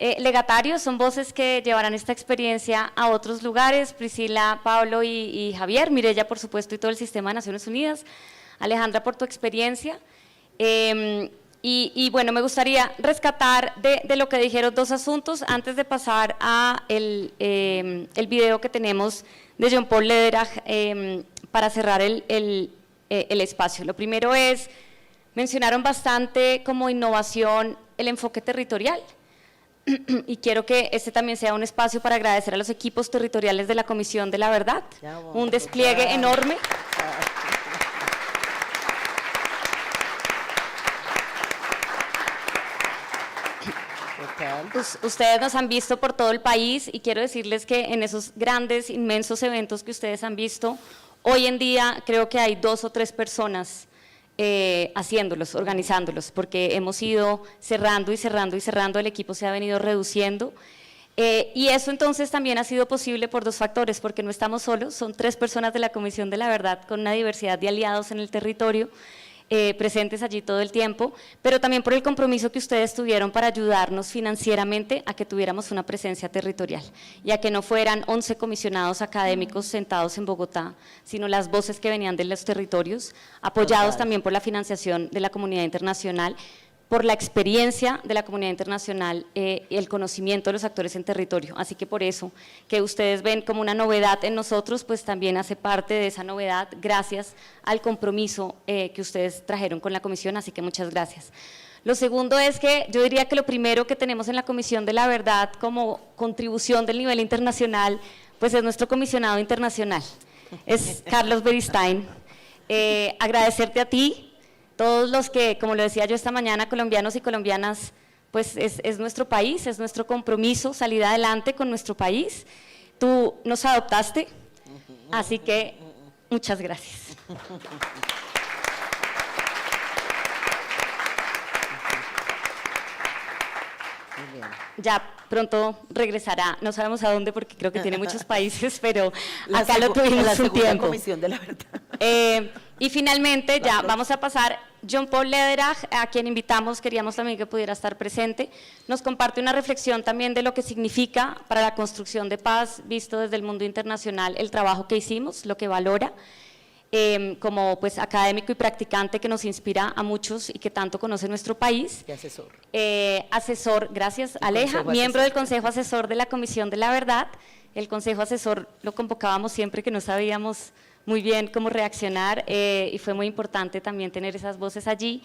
legatarios, son voces que llevarán esta experiencia a otros lugares. Priscila, Pablo y Javier, Mireya, por supuesto, y todo el sistema de Naciones Unidas. Alejandra, por tu experiencia. Y bueno, me gustaría rescatar de lo que dijeron dos asuntos antes de pasar a el video que tenemos de Jean-Paul Ledrak para cerrar el espacio. Lo primero es, mencionaron bastante como innovación el enfoque territorial y quiero que este también sea un espacio para agradecer a los equipos territoriales de la Comisión de la Verdad, un despliegue enorme. Ustedes nos han visto por todo el país y quiero decirles que en esos grandes, inmensos eventos que ustedes han visto, hoy en día creo que hay 2 o 3 personas haciéndolos, organizándolos, porque hemos ido cerrando y cerrando y cerrando, el equipo se ha venido reduciendo. Y eso entonces también ha sido posible por 2 factores, porque no estamos solos, son 3 personas de la Comisión de la Verdad con una diversidad de aliados en el territorio. presentes allí todo el tiempo, pero también por el compromiso que ustedes tuvieron para ayudarnos financieramente a que tuviéramos una presencia territorial y a que no fueran 11 comisionados académicos sentados en Bogotá, sino las voces que venían de los territorios, apoyados también por la financiación de la comunidad internacional, por la experiencia de la comunidad internacional y el conocimiento de los actores en territorio. Así que por eso, que ustedes ven como una novedad en nosotros, pues también hace parte de esa novedad gracias al compromiso que ustedes trajeron con la comisión, así que muchas gracias. Lo segundo es que yo diría que lo primero que tenemos en la Comisión de la Verdad como contribución del nivel internacional, pues es nuestro comisionado internacional, es Carlos Beristain. Agradecerte a ti, todos los que, como lo decía yo esta mañana, colombianos y colombianas, pues es nuestro país, es nuestro compromiso salir adelante con nuestro país. Tú nos adoptaste, así que muchas gracias. Ya pronto regresará, no sabemos a dónde porque creo que tiene muchos países, pero acá lo tuvimos un tiempo. Comisión de la Verdad. Y finalmente ya vamos a pasar, John Paul Lederach, a quien invitamos, queríamos también que pudiera estar presente, nos comparte una reflexión también de lo que significa para la construcción de paz, visto desde el mundo internacional, el trabajo que hicimos, lo que valora, como pues académico y practicante que nos inspira a muchos y que tanto conoce nuestro país. Y asesor. Asesor, gracias Aleja, miembro del Consejo Asesor de la Comisión de la Verdad. El Consejo Asesor lo convocábamos siempre que no sabíamos muy bien cómo reaccionar y fue muy importante también tener esas voces allí.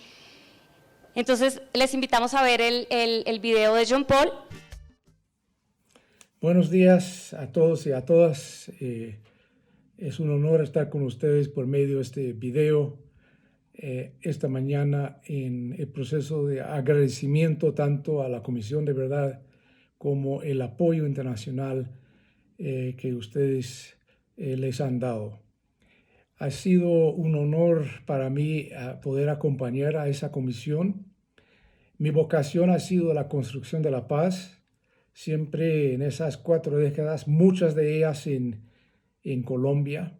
Entonces les invitamos a ver el video de John Paul. Buenos días a todos y a todas. Es un honor estar con ustedes por medio de este video esta mañana en el proceso de agradecimiento tanto a la Comisión de Verdad como el apoyo internacional que ustedes les han dado. Ha sido un honor para mí poder acompañar a esa comisión. Mi vocación ha sido la construcción de la paz, siempre en esas 4 décadas, muchas de ellas en Colombia,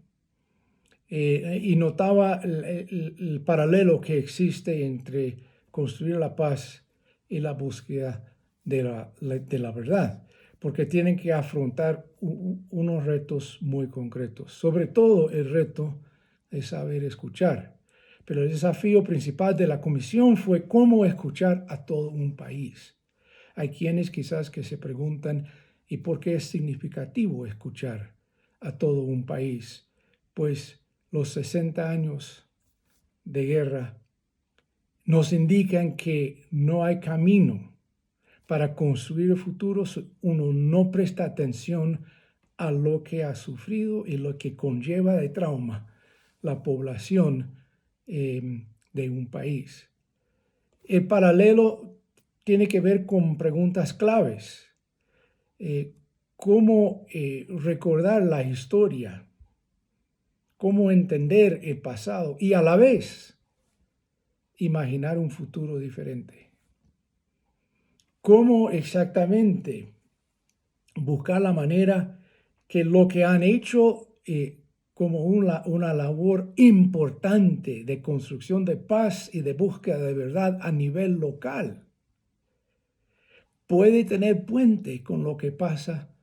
y notaba el paralelo que existe entre construir la paz y la búsqueda de la verdad, porque tienen que afrontar unos retos muy concretos, sobre todo el reto de saber escuchar. Pero el desafío principal de la comisión fue cómo escuchar a todo un país. Hay quienes quizás que se preguntan, ¿y por qué es significativo escuchar a todo un país? Pues los 60 años de guerra nos indican que no hay camino para construir el futuro si uno no presta atención a lo que ha sufrido y lo que conlleva de trauma la población de un país. El paralelo tiene que ver con preguntas claves. Cómo recordar la historia, cómo entender el pasado y a la vez imaginar un futuro diferente. Cómo exactamente buscar la manera que lo que han hecho como una labor importante de construcción de paz y de búsqueda de verdad a nivel local puede tener puente con lo que pasa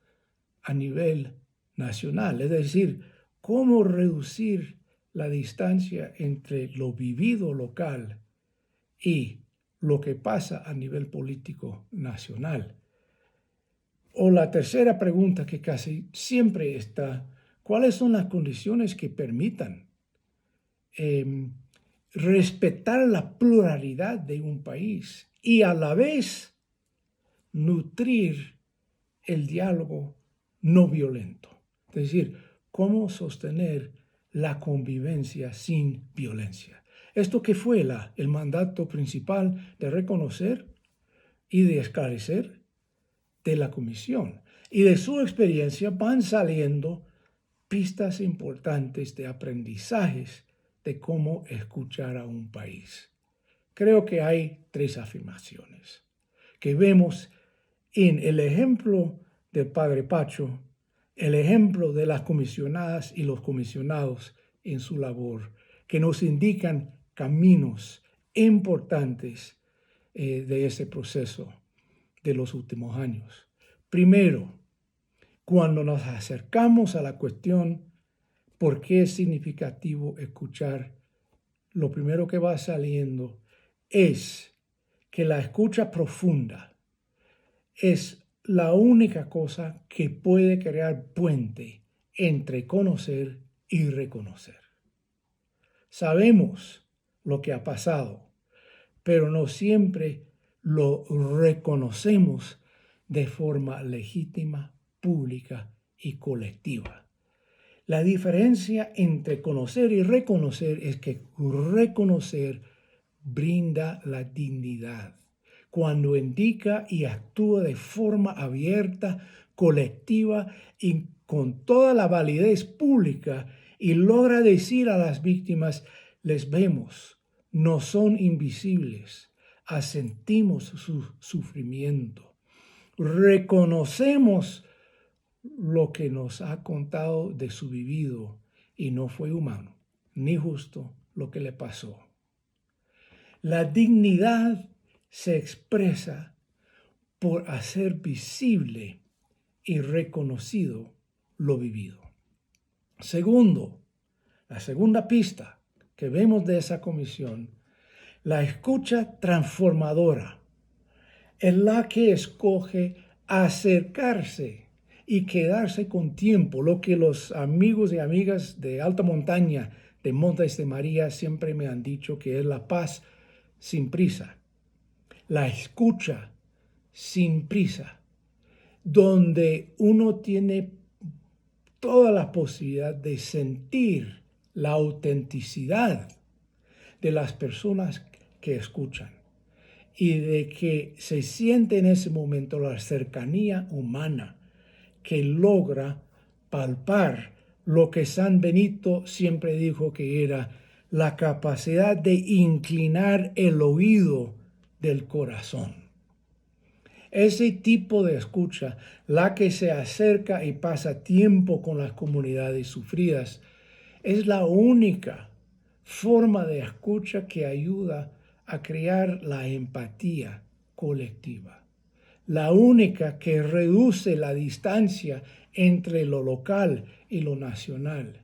a nivel nacional, es decir, cómo reducir la distancia entre lo vivido local y lo que pasa a nivel político nacional. O la tercera pregunta que casi siempre está, ¿cuáles son las condiciones que permitan respetar la pluralidad de un país y a la vez nutrir el diálogo no violento? Es decir, cómo sostener la convivencia sin violencia. Esto que fue el mandato principal de reconocer y de esclarecer de la comisión. Y de su experiencia van saliendo pistas importantes de aprendizajes de cómo escuchar a un país. Creo que hay 3 afirmaciones que vemos en el ejemplo del padre Pacho, el ejemplo de las comisionadas y los comisionados en su labor, que nos indican caminos importantes de ese proceso de los últimos años. Primero, cuando nos acercamos a la cuestión por qué es significativo escuchar, lo primero que va saliendo es que la escucha profunda es la única cosa que puede crear puente entre conocer y reconocer. Sabemos lo que ha pasado, pero no siempre lo reconocemos de forma legítima, pública y colectiva. La diferencia entre conocer y reconocer es que reconocer brinda la dignidad cuando indica y actúa de forma abierta, colectiva y con toda la validez pública y logra decir a las víctimas: les vemos, no son invisibles, asentimos su sufrimiento, reconocemos lo que nos ha contado de su vivido y no fue humano ni justo lo que le pasó. La dignidad se expresa por hacer visible y reconocido lo vivido. Segundo, la segunda pista que vemos de esa comisión, la escucha transformadora es la que escoge acercarse y quedarse con tiempo, lo que los amigos y amigas de alta montaña de Montes de María siempre me han dicho que es la paz sin prisa, la escucha sin prisa, donde uno tiene toda la posibilidad de sentir la autenticidad de las personas que escuchan y de que se siente en ese momento la cercanía humana que logra palpar lo que San Benito siempre dijo que era la capacidad de inclinar el oído del corazón. Ese tipo de escucha, la que se acerca y pasa tiempo con las comunidades sufridas, es la única forma de escucha que ayuda a crear la empatía colectiva. La única que reduce la distancia entre lo local y lo nacional.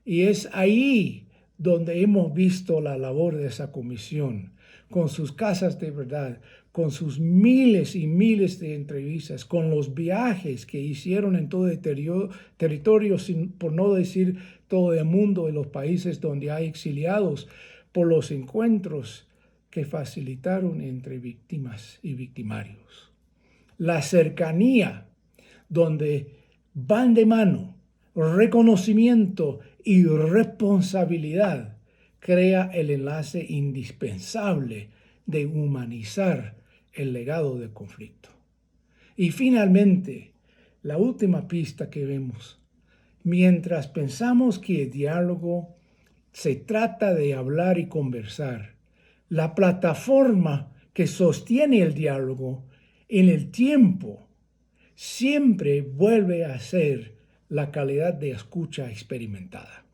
Y es ahí donde hemos visto la labor de esa comisión, con sus casas de verdad, con sus miles y miles de entrevistas, con los viajes que hicieron en todo el territorio, por no decir todo el mundo, en los países donde hay exiliados, por los encuentros que facilitaron entre víctimas y victimarios. La cercanía, donde van de mano reconocimiento y responsabilidad, crea el enlace indispensable de humanizar el legado del conflicto. Y finalmente, la última pista que vemos, mientras pensamos que el diálogo se trata de hablar y conversar, la plataforma que sostiene el diálogo en el tiempo siempre vuelve a ser la calidad de escucha experimentada.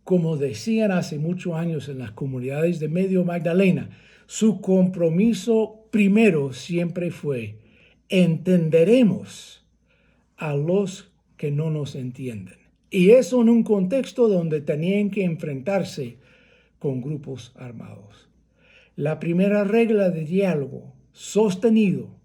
Como decían hace muchos años en las comunidades de Medio Magdalena, su compromiso primero siempre fue: entenderemos a los que no nos entienden. Y eso en un contexto donde tenían que enfrentarse con grupos armados. La primera regla de diálogo sostenido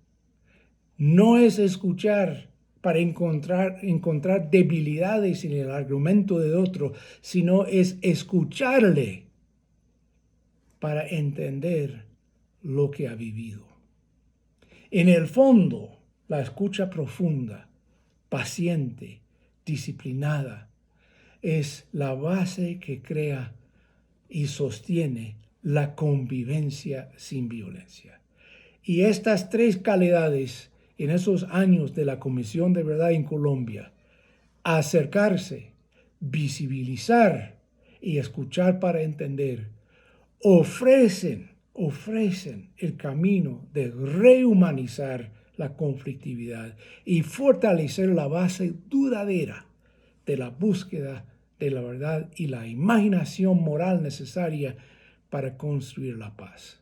no es escuchar para encontrar debilidades en el argumento de otro, sino es escucharle para entender lo que ha vivido. En el fondo, la escucha profunda, paciente, disciplinada, es la base que crea y sostiene la convivencia sin violencia. Y estas tres calidades, en esos años de la Comisión de Verdad en Colombia, acercarse, visibilizar y escuchar para entender, ofrecen el camino de rehumanizar la conflictividad y fortalecer la base duradera de la búsqueda de la verdad y la imaginación moral necesaria para construir la paz.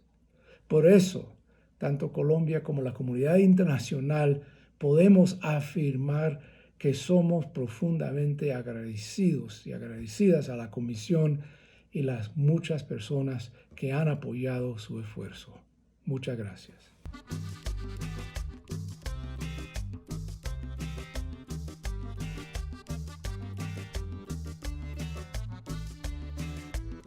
Por eso, tanto Colombia como la comunidad internacional podemos afirmar que somos profundamente agradecidos y agradecidas a la Comisión y las muchas personas que han apoyado su esfuerzo. Muchas gracias.